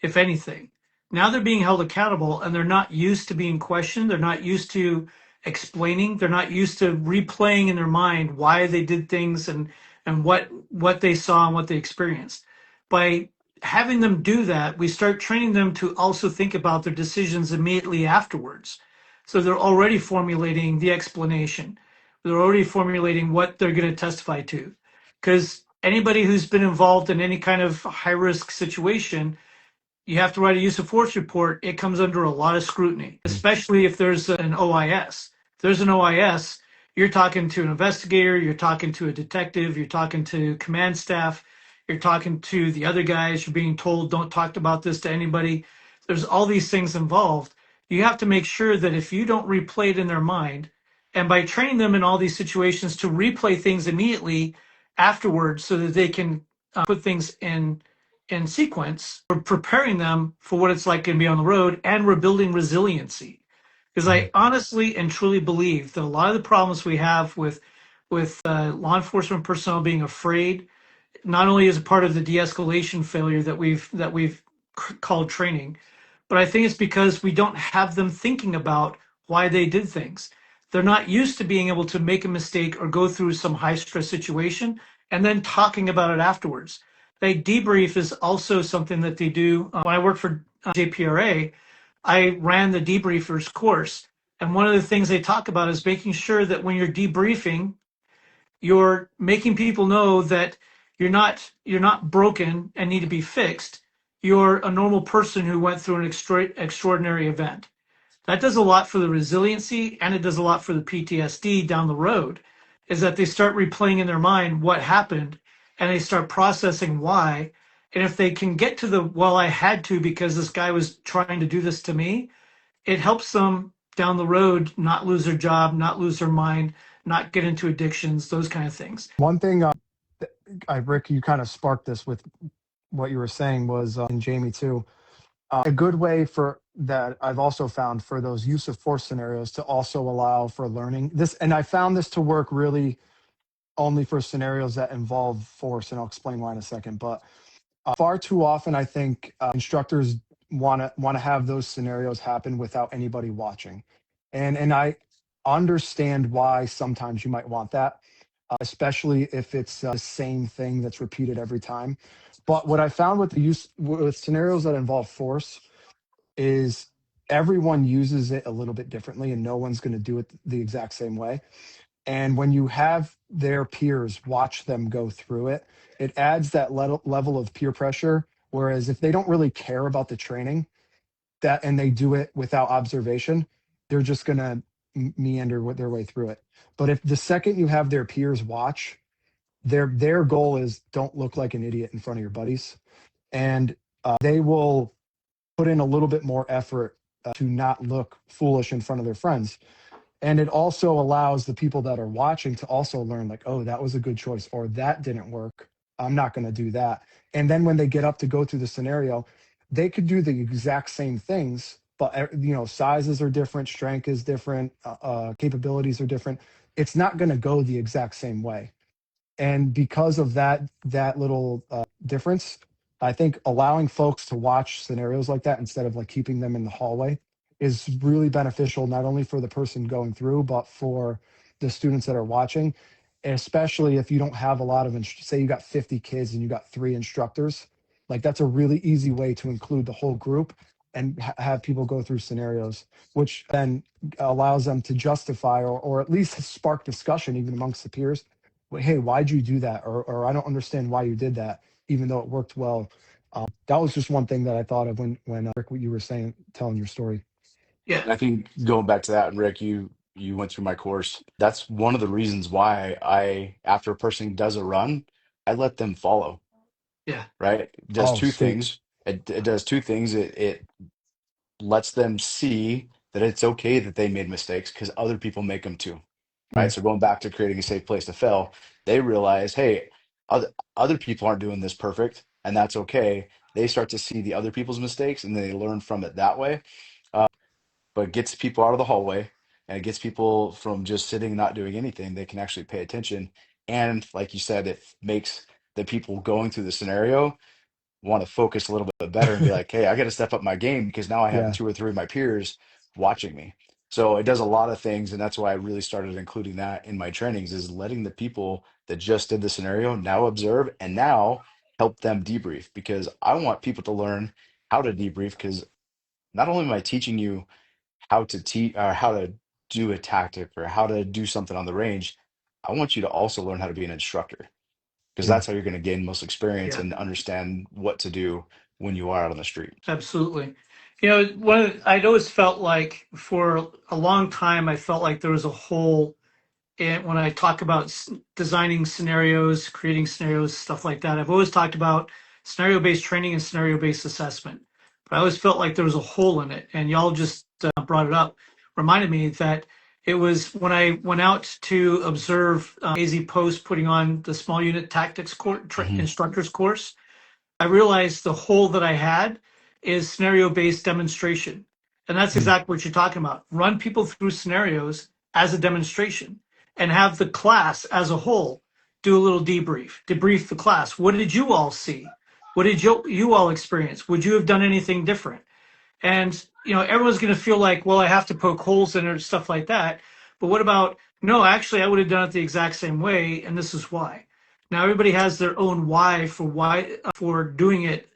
if anything? Now they're being held accountable, and they're not used to being questioned. They're not used to explaining. They're not used to replaying in their mind why they did things and what they saw and what they experienced. By having them do that, we start training them to also think about their decisions immediately afterwards. So they're already formulating the explanation. They're already formulating what they're going to testify to. Because anybody who's been involved in any kind of high risk situation, you have to write a use of force report. It comes under a lot of scrutiny, mm, especially if there's an OIS. If there's an OIS, you're talking to an investigator, you're talking to a detective, you're talking to command staff, you're talking to the other guys, you're being told don't talk about this to anybody. There's all these things involved. You have to make sure that if you don't replay it in their mind, and by training them in all these situations to replay things immediately afterwards so that they can put things in sequence, we're preparing them for what it's like to be on the road, and we're building resiliency. Because I honestly and truly believe that a lot of the problems we have with law enforcement personnel being afraid, not only is a part of the de-escalation failure that we've called training, but I think it's because we don't have them thinking about why they did things. They're not used to being able to make a mistake or go through some high stress situation and then talking about it afterwards. They debrief is also something that they do. When I worked for JPRA, I ran the debriefers course. And one of the things they talk about is making sure that when you're debriefing, you're making people know that you're not broken and need to be fixed. You're a normal person who went through an extraordinary event. That does a lot for the resiliency, and it does a lot for the PTSD down the road, is that they start replaying in their mind what happened, and they start processing why. And if they can get to the, well, I had to because this guy was trying to do this to me, it helps them down the road not lose their job, not lose their mind, not get into addictions, those kind of things. One thing, Rick, you kind of sparked this with what you were saying was, and Jamie too, a good way for that I've also found for those use of force scenarios to also allow for learning this. And I found this to work really only for scenarios that involve force. And I'll explain why in a second, but far too often, I think instructors want to have those scenarios happen without anybody watching, and I understand why sometimes you might want that, especially if it's the same thing that's repeated every time. But what I found with the use with scenarios that involve force is everyone uses it a little bit differently, and no one's going to do it the exact same way. And when you have their peers watch them go through it, it adds that level of peer pressure. Whereas if they don't really care about the training that and they do it without observation, they're just going to meander with their way through it. But if the second you have their peers watch, their goal is don't look like an idiot in front of your buddies, and they will put in a little bit more effort to not look foolish in front of their friends. And it also allows the people that are watching to also learn, like, oh, that was a good choice, or that didn't work, I'm not going to do that. And then when they get up to go through the scenario, they could do the exact same things, but sizes are different, strength is different, capabilities are different. It's not going to go the exact same way. And because of that little difference, I think allowing folks to watch scenarios like that instead of like keeping them in the hallway is really beneficial, not only for the person going through, but for the students that are watching. And especially if you don't have a lot of say you got 50 kids and you got 3 instructors, like that's a really easy way to include the whole group and have people go through scenarios, which then allows them to justify or at least spark discussion even amongst the peers. Hey, why'd you do that? Or I don't understand why you did that, even though it worked well. That was just one thing that I thought of when Rick, what you were saying, telling your story. Yeah, And I think going back to that, and Rick, you went through my course. That's one of the reasons why after a person does a run, I let them follow, yeah, right? It does Oh, two sweet. things. It does two things. It lets them see that it's okay that they made mistakes because other people make them too, right? Mm, So going back to creating a safe place to fail, they realize, hey, other people aren't doing this perfect, and that's okay. They start to see the other people's mistakes, and then they learn from it that way. But it gets people out of the hallway, and it gets people from just sitting not doing anything. They can actually pay attention, and like you said, it makes the people going through the scenario want to focus a little bit better and be like, hey, I got to step up my game because now I have yeah. 2 or 3 of my peers watching me. So it does a lot of things, and that's why I really started including that in my trainings, is letting the people that just did the scenario now observe and now help them debrief, because I want people to learn how to debrief, because not only am I teaching you how to teach or how to do a tactic or how to do something on the range, I want you to also learn how to be an instructor, because Yeah. that's how you're going to gain most experience yeah. and understand what to do when you are out on the street. Absolutely. I'd always felt like for a long time, I felt like there was a hole when I talk about designing scenarios, creating scenarios, stuff like that. I've always talked about scenario-based training and scenario-based assessment, but I always felt like there was a hole in it. And y'all just brought it up, reminded me that it was when I went out to observe AZ Post putting on the small unit tactics Hmm. instructors course. I realized the hole that I had is scenario-based demonstration. And that's Mm. exactly what you're talking about. Run people through scenarios as a demonstration and have the class as a whole do a little debrief the class. What did you all see? What did you all experience? Would you have done anything different? And everyone's going to feel like, well, I have to poke holes in it or stuff like that. But what about, no, actually, I would have done it the exact same way, and this is why. Now everybody has their own why for doing it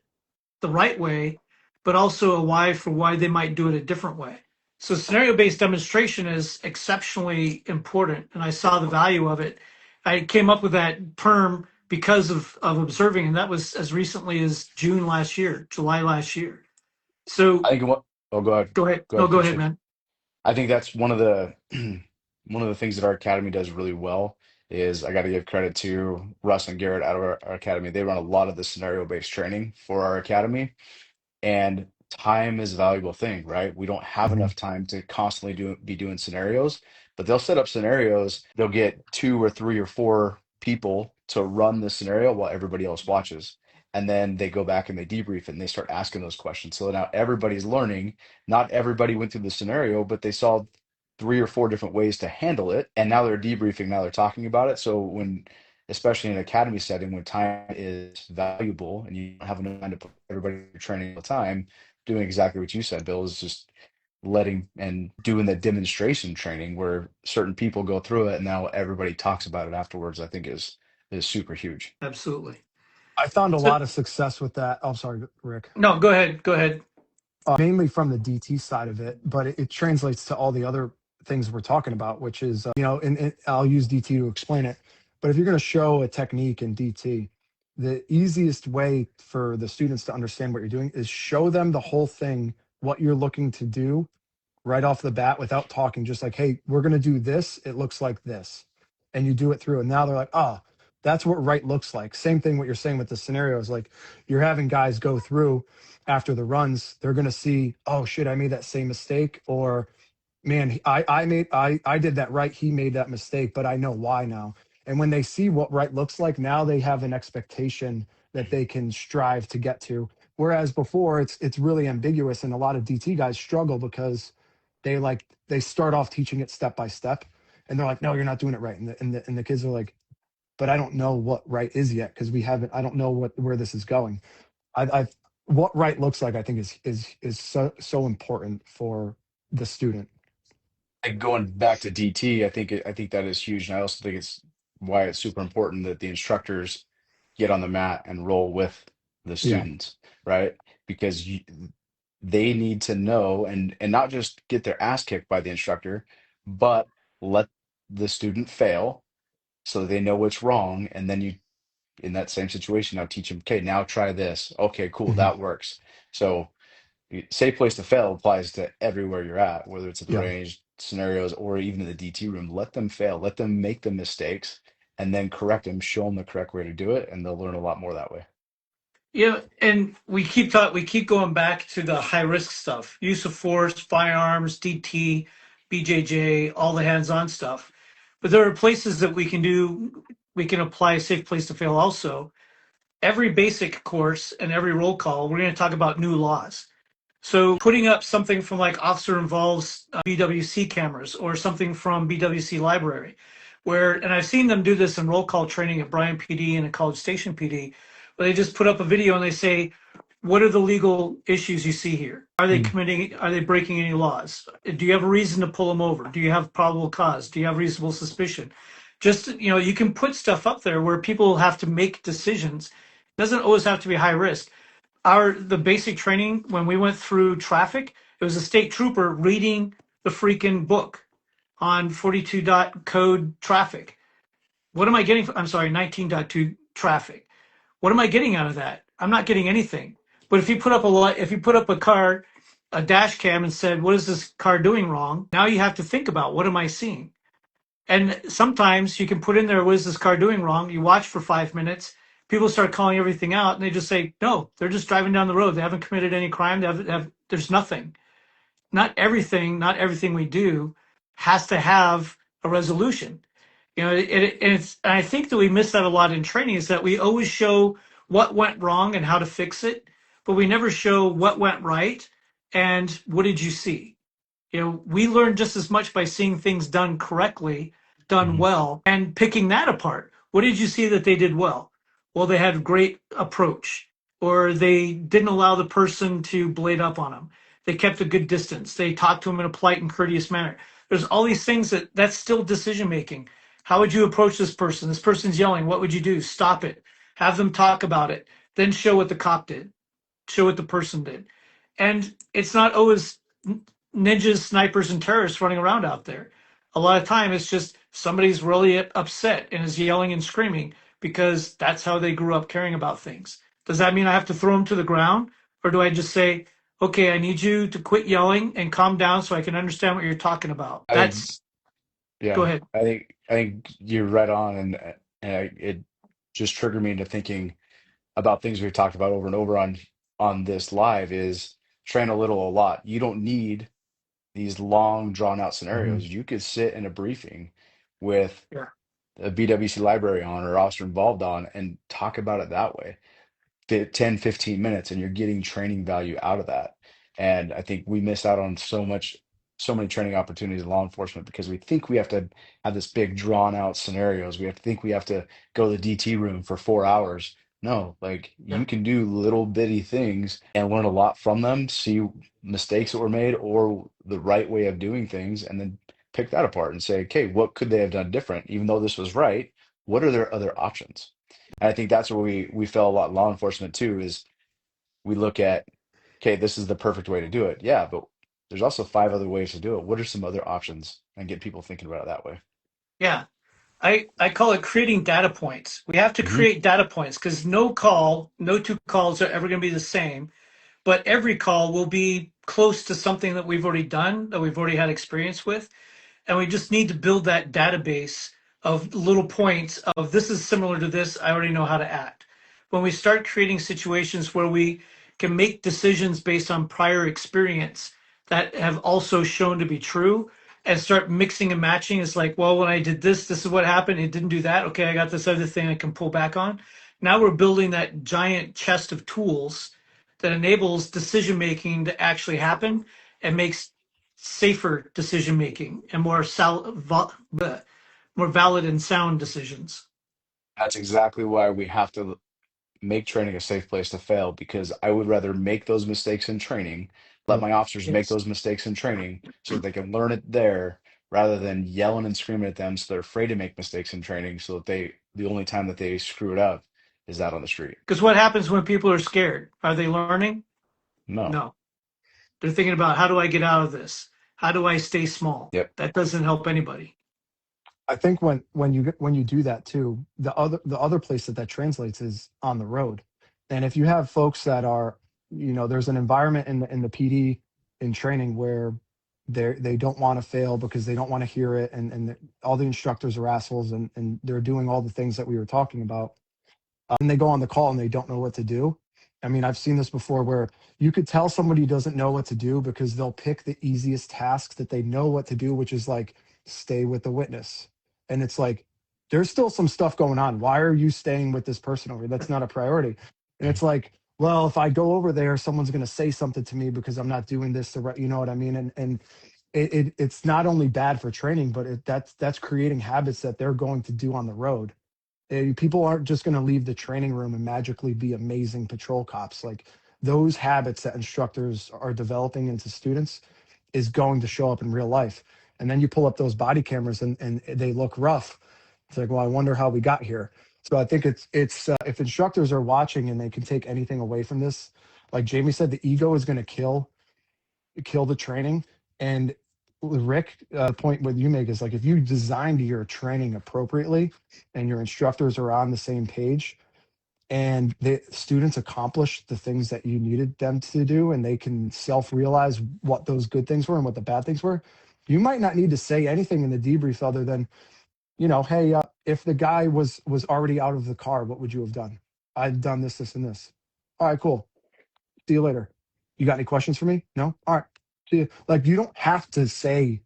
the right way, but also a why for why they might do it a different way. So scenario-based demonstration is exceptionally important, and I saw the value of it. I came up with that term because of observing, and that was as recently as June last year, July last year. So I think what, oh, go ahead. go ahead. Go No, ahead, go Coach ahead, Lee. man. I think that's one of the one of the things that our academy does really well is I got to give credit to Russ and Garrett out of our academy. They run a lot of the scenario-based training for our academy. And time is a valuable thing, right? We don't have Mhm. enough time to constantly be doing scenarios, but they'll set up scenarios. They'll get two or three or four people to run the scenario while everybody else watches. And then they go back and they debrief it and they start asking those questions. So now everybody's learning. Not everybody went through the scenario, but they saw three or four different ways to handle it. And now they're debriefing, now they're talking about it. So when especially in an academy setting when time is valuable and you don't have enough time to put everybody through training all the time, doing exactly what you said, Bill, is just letting and doing the demonstration training where certain people go through it and now everybody talks about it afterwards, I think is super huge. Absolutely. I found a So lot of success with that. Oh, sorry, Rick. no, go ahead. Go ahead. Mainly from the DT side of it, but it translates to all the other things we're talking about, which is, and I'll use DT to explain it. But if you're going to show a technique in DT, the easiest way for the students to understand what you're doing is show them the whole thing, what you're looking to do right off the bat without talking, just like, hey, we're going to do this. It looks like this. And you do it through. And now they're like, oh, that's what right looks like. Same thing, what you're saying with the scenarios. Like you're having guys go through after the runs, they're going to see, oh, shit, I made that same mistake. Or, man, I did that right. He made that mistake, but I know why now. And when they see what right looks like, now they have an expectation that they can strive to get to. Whereas before, it's really ambiguous, and a lot of DT guys struggle because they start off teaching it step by step, and they're like, no, you're not doing it right, and the kids are like, but I don't know what right is yet because we haven't. I don't know where this is going. I what right looks like. I think is so important for the student. Like going back to DT, I think that is huge. And I also think it's why it's super important that the instructors get on the mat and roll with the Yeah. students, right? Because they need to know and not just get their ass kicked by the instructor, but let the student fail so they know what's wrong. And then you, in that same situation, now teach them, okay, now try this. Okay, cool, Mhm. that works. So safe place to fail applies to everywhere you're at, whether it's at the Yeah. range, scenarios, or even in the DT room. Let them fail, let them make the mistakes, and then correct them, show them the correct way to do it, and they'll learn a lot more that way. Yeah, and we keep going back to the high risk stuff. Use of force, firearms, DT, BJJ, all the hands-on stuff. But there are places that we can apply safe place to fail also. Every basic course and every roll call, we're going to talk about new laws. So putting up something from like officer involves BWC cameras or something from BWC library, and I've seen them do this in roll call training at Bryan PD and at College Station PD, where they just put up a video and they say, what are the legal issues you see here? Mm. Are they breaking any laws? Do you have a reason to pull them over? Do you have probable cause? Do you have reasonable suspicion? Just, you can put stuff up there where people have to make decisions. It doesn't always have to be high risk. The basic training when we went through traffic, it was a state trooper reading the freaking book on 42 dot code traffic. What am I getting? I'm sorry, 19.2 traffic. What am I getting out of that? I'm not getting anything. But if you put up a dash cam and said, what is this car doing wrong? Now you have to think about, what am I seeing? And sometimes you can put in there, what is this car doing wrong? You watch for 5 minutes. People start calling everything out, and they just say, no, they're just driving down the road. They haven't committed any crime. There's nothing. Not everything we do has to have a resolution. And I think that we miss that a lot in training is that we always show what went wrong and how to fix it, but we never show what went right and what did you see. We learn just as much by seeing things done correctly, done Hmm. well, and picking that apart. What did you see that they did well? Well, they had a great approach, or they didn't allow the person to blade up on them. They kept a good distance. They talked to them in a polite and courteous manner. There's all these things that's still decision making. How would you approach this person? This person's yelling. What would you do? Stop it. Have them talk about it. Then show what the cop did. Show what the person did. And it's not always ninjas, snipers, and terrorists running around out there. A lot of time it's just somebody's really upset and is yelling and screaming because that's how they grew up caring about things. Does that mean I have to throw them to the ground? Or do I just say, okay, I need you to quit yelling and calm down so I can understand what you're talking about? I think, That's, go yeah, ahead. I think you're right on, and it just triggered me into thinking about things we've talked about over and over on this live is train a little, a lot. You don't need these long, drawn out scenarios. Mhm. You could sit in a briefing with Yeah. a BWC library on or officer involved on and talk about it that way. 10, 15 minutes, and you're getting training value out of that. And I think we miss out on so many training opportunities in law enforcement because we think we have to have this big drawn out scenarios. We have to think we have to go to the DT room for 4 hours. No, like Yeah. you can do little bitty things and learn a lot from them, see mistakes that were made or the right way of doing things, and then pick that apart and say, okay, what could they have done different? Even though this was right, what are their other options? And I think that's where we fail a lot in law enforcement too, is we look at, okay, this is the perfect way to do it. Yeah, but there's also five other ways to do it. What are some other options? And get people thinking about it that way. Yeah. I call it creating data points. We have to Hmm. create data points because no two calls are ever going to be the same, but every call will be close to something that we've already done, that we've already had experience with. And we just need to build that database of little points of this is similar to this. I already know how to act. When we start creating situations where we can make decisions based on prior experience that have also shown to be true and start mixing and matching, it's like, well, when I did this, this is what happened. It didn't do that. Okay, I got this other thing I can pull back on. Now we're building that giant chest of tools that enables decision making to actually happen and makes safer decision making and more valid and sound decisions. That's exactly why we have to make training a safe place to fail, because I would rather make those mistakes in training, let Yep. my officers make Yes. those mistakes in training so that they can learn it there rather than yelling and screaming at them so they're afraid to make mistakes in training so that the only time that they screw it up is out on the street. Because what happens when people are scared? Are they learning? No. No. They're thinking about how do I get out of this? How do I stay small? Yep. That doesn't help anybody. I think when you do that too, the other place that translates is on the road. And if you have folks that are, there's an environment in the PD in training where they don't want to fail because they don't want to hear it, and all the instructors are assholes, and they're doing all the things that we were talking about. And they go on the call and they don't know what to do. I mean, I've seen this before where you could tell somebody doesn't know what to do because they'll pick the easiest tasks that they know what to do, which is like stay with the witness. And it's like, there's still some stuff going on. Why are you staying with this person over? That's not a priority. And it's like, well, if I go over there, someone's going to say something to me because I'm not doing this the right, you know what I mean? And it's not only bad for training, but that's creating habits that they're going to do on the road. People aren't just going to leave the training room and magically be amazing patrol cops. Like those habits that instructors are developing into students is going to show up in real life. And then you pull up those body cameras and they look rough. It's like, well, I wonder how we got here. So I think it's if instructors are watching and they can take anything away from this, like Jamie said, the ego is going to kill the training. And Rick, the point what you make is like if you designed your training appropriately and your instructors are on the same page and the students accomplish the things that you needed them to do and they can self-realize what those good things were and what the bad things were, you might not need to say anything in the debrief other than, hey, if the guy was already out of the car, what would you have done? I've done this, this, and this. All right, cool. See you later. You got any questions for me? No? All right. See you. Like, you don't have to say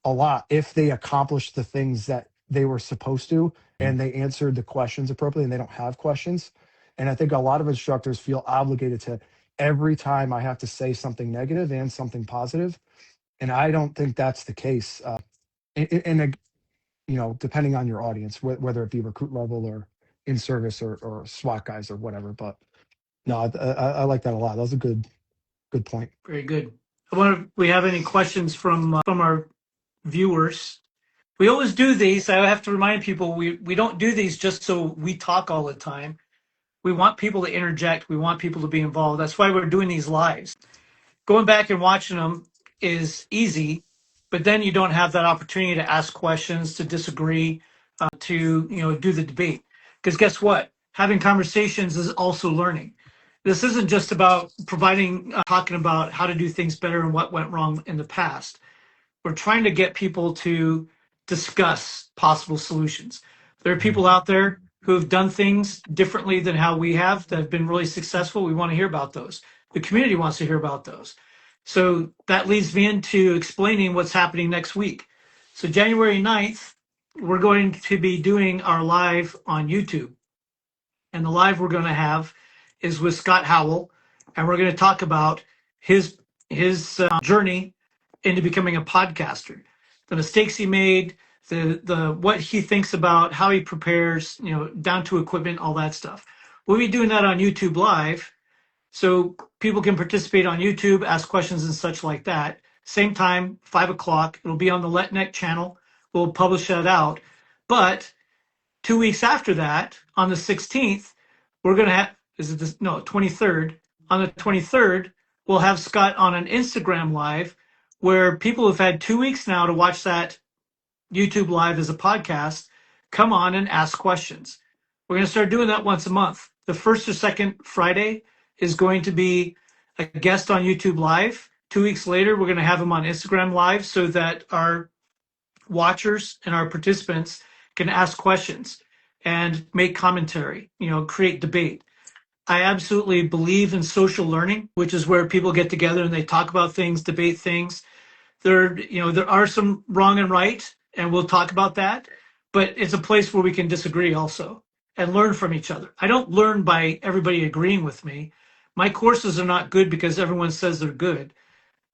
a lot if they accomplished the things that they were supposed to Mhm. and they answered the questions appropriately and they don't have questions. And I think a lot of instructors feel obligated to every time I have to say something negative and something positive. And I don't think that's the case. And depending on your audience, whether it be recruit level or in service or SWAT guys or whatever. But no, I like that a lot. That was a good point. Very good. I wonder if we have any questions from our viewers. We always do these. I have to remind people we don't do these just so we talk all the time. We want people to interject. We want people to be involved. That's why we're doing these lives. Going back and watching them is easy, but then you don't have that opportunity to ask questions, to disagree, to do the debate. Because guess what? Having conversations is also learning. This isn't just about talking about how to do things better and what went wrong in the past. We're trying to get people to discuss possible solutions. There are people out there who have done things differently than how we have that have been really successful. We want to hear about those. The community wants to hear about those. So that leads me into explaining what's happening next week. So January 9th, we're going to be doing our live on YouTube. And the live we're going to have is with Scott Howell, and we're going to talk about his journey into becoming a podcaster, the mistakes he made, the what he thinks about, how he prepares, down to equipment, all that stuff. We'll be doing that on YouTube Live, so people can participate on YouTube, ask questions and such like that. Same time, 5 o'clock. It'll be on the Letneck channel. We'll publish that out, but 2 weeks after that, on the 16th, we're going to have, 23rd. On the 23rd, we'll have Scott on an Instagram live where people have had 2 weeks now to watch that YouTube live as a podcast, come on and ask questions. We're going to start doing that once a month. The first or second Friday is going to be a guest on YouTube live. 2 weeks later, we're going to have him on Instagram live so that our watchers and our participants can ask questions and make commentary, create debate. I absolutely believe in social learning, which is where people get together and they talk about things, debate things. There are some wrong and right, and we'll talk about that, but it's a place where we can disagree also and learn from each other. I don't learn by everybody agreeing with me. My courses are not good because everyone says they're good.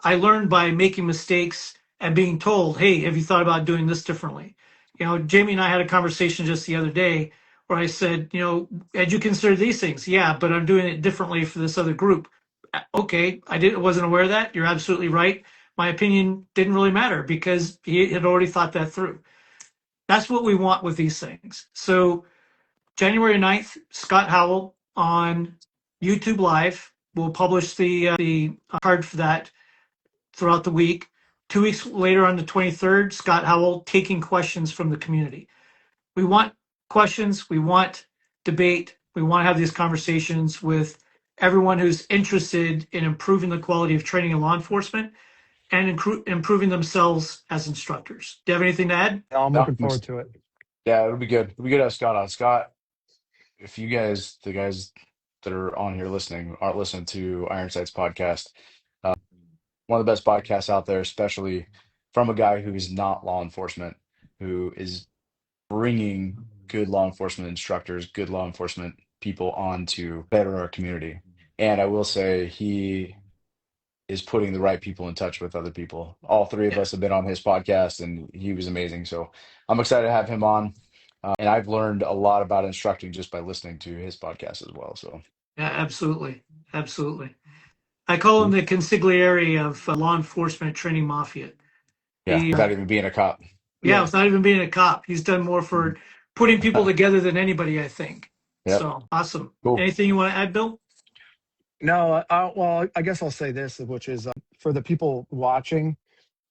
I learned by making mistakes and being told, hey, have you thought about doing this differently? Jamie and I had a conversation just the other day where I said, had you considered these things? Yeah, but I'm doing it differently for this other group. Okay, wasn't aware of that. You're absolutely right. My opinion didn't really matter because he had already thought that through. That's what we want with these things. So January 9th, Scott Howell on YouTube Live. We'll publish the card for that throughout the week. 2 weeks later, on the 23rd, Scott Howell taking questions from the community. We want questions. We want debate. We want to have these conversations with everyone who's interested in improving the quality of training in law enforcement and improving themselves as instructors. Do you have anything to add? I'm No, looking forward to it. yeah, it'll be good. It'll be good to have Scott on. Scott, if you guys, the guys that are on here listening, aren't listening to Ironsight's podcast, one of the best podcasts out there, especially from a guy who is not law enforcement, who is bringing good law enforcement instructors, good law enforcement people on to better our community. And I will say he is putting the right people in touch with other people. All three of Yeah, us have been on his podcast, and he was amazing. So I'm excited to have him on. And I've learned a lot about instructing just by listening to his podcast as well. So yeah, absolutely. Absolutely. I call him the consigliere of law enforcement training mafia. yeah, He, without even being a cop. yeah, Yeah. without even being a cop, he's done more for putting people together than anybody, I think. Yep. So awesome. Cool. Anything you want to add, Bill? No, well, I guess I'll say this, which is for the people watching,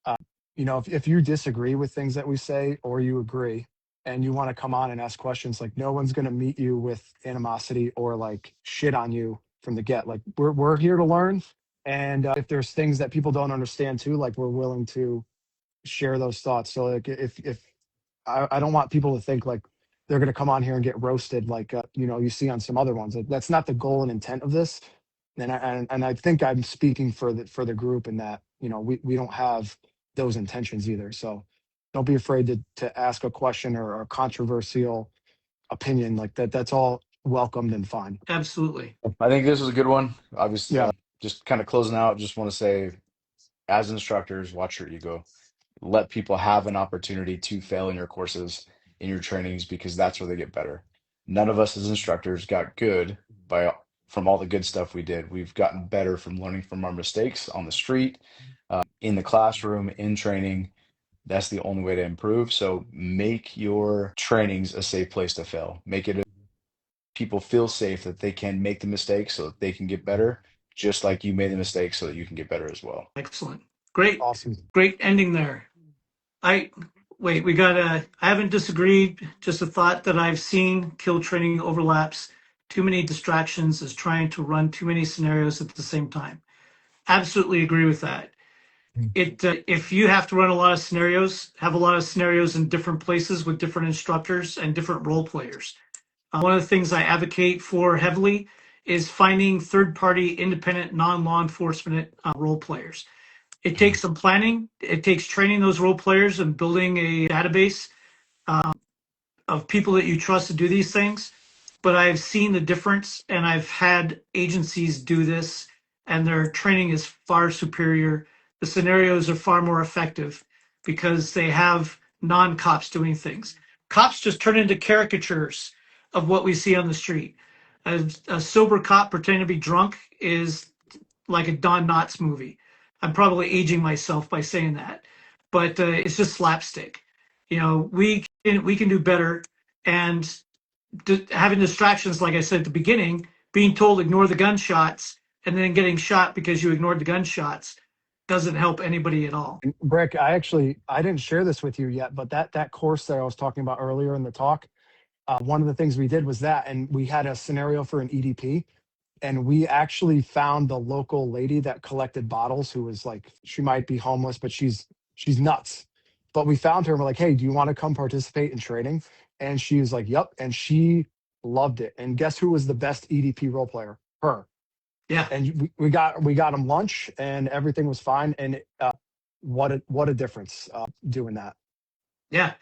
uh, if you disagree with things that we say or you agree and you want to come on and ask questions, like no one's going to meet you with animosity or like shit on you from the get. Like we're here to learn. And if there's things that people don't understand too, like we're willing to share those thoughts. So like if I don't want people to think like they're going to come on here and get roasted like you see on some other ones. Like, that's not the goal and intent of this. And I think I'm speaking for the group in that we don't have those intentions either. So don't be afraid to ask a question or a controversial opinion like that. That's all welcomed and fine. Absolutely. I think this was a good one. Obviously, Yeah. just kind of closing out, just want to say, as instructors, watch your ego. Let people have an opportunity to fail in your courses, in your trainings, because that's where they get better. None of us as instructors got good by from all the good stuff we did. We've gotten better from learning from our mistakes on the street, in the classroom, in training. That's the only way to improve. So make your trainings a safe place to fail. Make it people feel safe that they can make the mistakes so that they can get better, just like you made the mistakes so that you can get better as well. Excellent. Great. Awesome. Great ending there. I wait, we got I haven't disagreed, just a thought that I've seen kill training overlaps. Too many distractions is trying to run too many scenarios at the same time. Absolutely agree with that. It if you have to run a lot of scenarios, have a lot of scenarios in different places with different instructors and different role players. One of the things I advocate for heavily is finding third-party, independent, non-law enforcement role players. It takes some planning. It takes training those role players and building a database of people that you trust to do these things. But I've seen the difference, and I've had agencies do this, and their training is far superior. The scenarios are far more effective because they have non-cops doing things. Cops just turn into caricatures of what we see on the street. A sober cop pretending to be drunk is like a Don Knotts movie. I'm probably aging myself by saying that, but it's just slapstick. You know, we can do better, and having distractions, like I said at the beginning, being told ignore the gunshots and then getting shot because you ignored the gunshots doesn't help anybody at all. And Brick, I didn't share this with you yet, but that course that I was talking about earlier in the talk, one of the things we did was that, and we had a scenario for an EDP, and we actually found the local lady that collected bottles, who was like, she might be homeless, but she's nuts. But we found her and we're like, hey, do you want to come participate in training? And she was like, yep. And she loved it. And guess who was the best EDP role player? Her. Yeah, And we got him lunch and everything was fine. And what a difference doing that. yeah.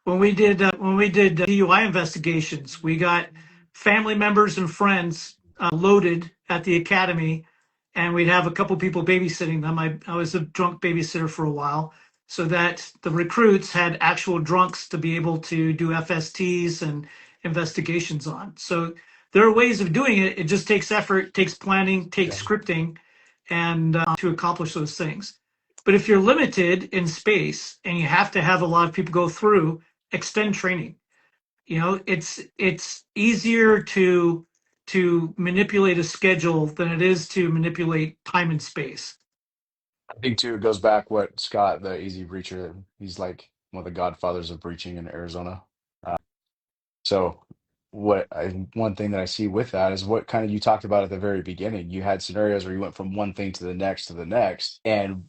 When we did DUI investigations, we got family members and friends loaded at the academy, and we'd have a couple people babysitting them. I was a drunk babysitter for a while, so that the recruits had actual drunks to be able to do FSTs and investigations on. So there are ways of doing it. It just takes effort, takes planning, takes scripting, and to accomplish those things. But if you're limited in space and you have to have a lot of people go through, extend training. You know, it's easier to manipulate a schedule than it is to manipulate time and space. I think too, it goes back what Scott, the easy breacher, he's like one of the godfathers of breaching in Arizona. So one thing that I see with that is what kind of you talked about at the very beginning. You had scenarios where you went from one thing to the next, and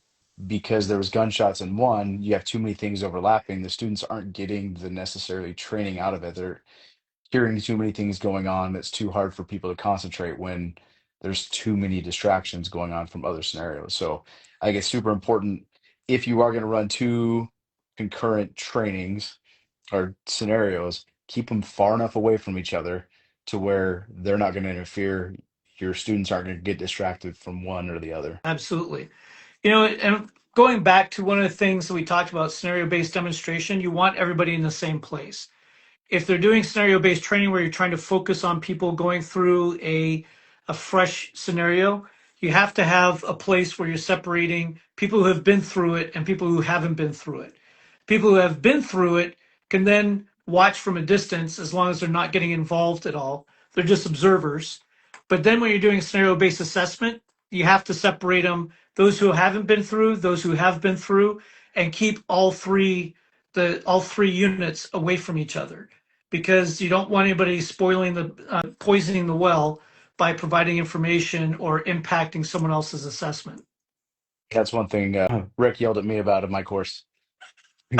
because there was gunshots in one, you have too many things overlapping. The students aren't getting the necessarily training out of it. They're hearing too many things going on. It's too hard for people to concentrate when there's too many distractions going on from other scenarios. So I think it's super important if you are going to run two concurrent trainings or scenarios, keep them far enough away from each other to where they're not going to interfere. Your students aren't going to get distracted from one or the other. Absolutely. You know, and going back to one of the things that we talked about, scenario-based demonstration, you want everybody in the same place. If they're doing scenario-based training where you're trying to focus on people going through a fresh scenario, you have to have a place where you're separating people who have been through it and people who haven't been through it. People who have been through it can then watch from a distance as long as they're not getting involved at all. They're just observers. But then when you're doing scenario-based assessment, you have to separate them, those who haven't been through, those who have been through, and keep all three units away from each other, because you don't want anybody poisoning the well by providing information or impacting someone else's assessment. That's one thing Rick yelled at me about in my course,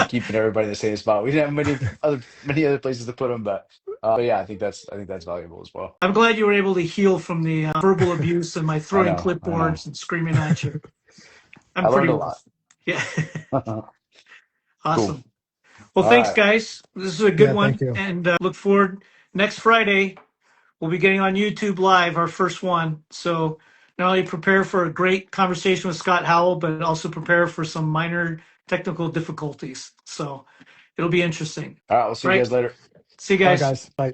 keeping everybody in the same spot. We didn't have many other places to put them, but yeah, I think that's valuable as well. I'm glad you were able to heal from the verbal abuse and my I throwing know, I know. clipboards and screaming at you. I I'm learned pretty a rough. lot. Yeah. Cool. Awesome. Well, All thanks, right. guys. This is a good Yeah, one, thank you. and look forward next Friday. We'll be getting on YouTube Live, our first one. So not only prepare for a great conversation with Scott Howell, but also prepare for some minor technical difficulties. So it'll be interesting. All right, we'll see you Right. guys later. See you Bye, guys. guys. Bye.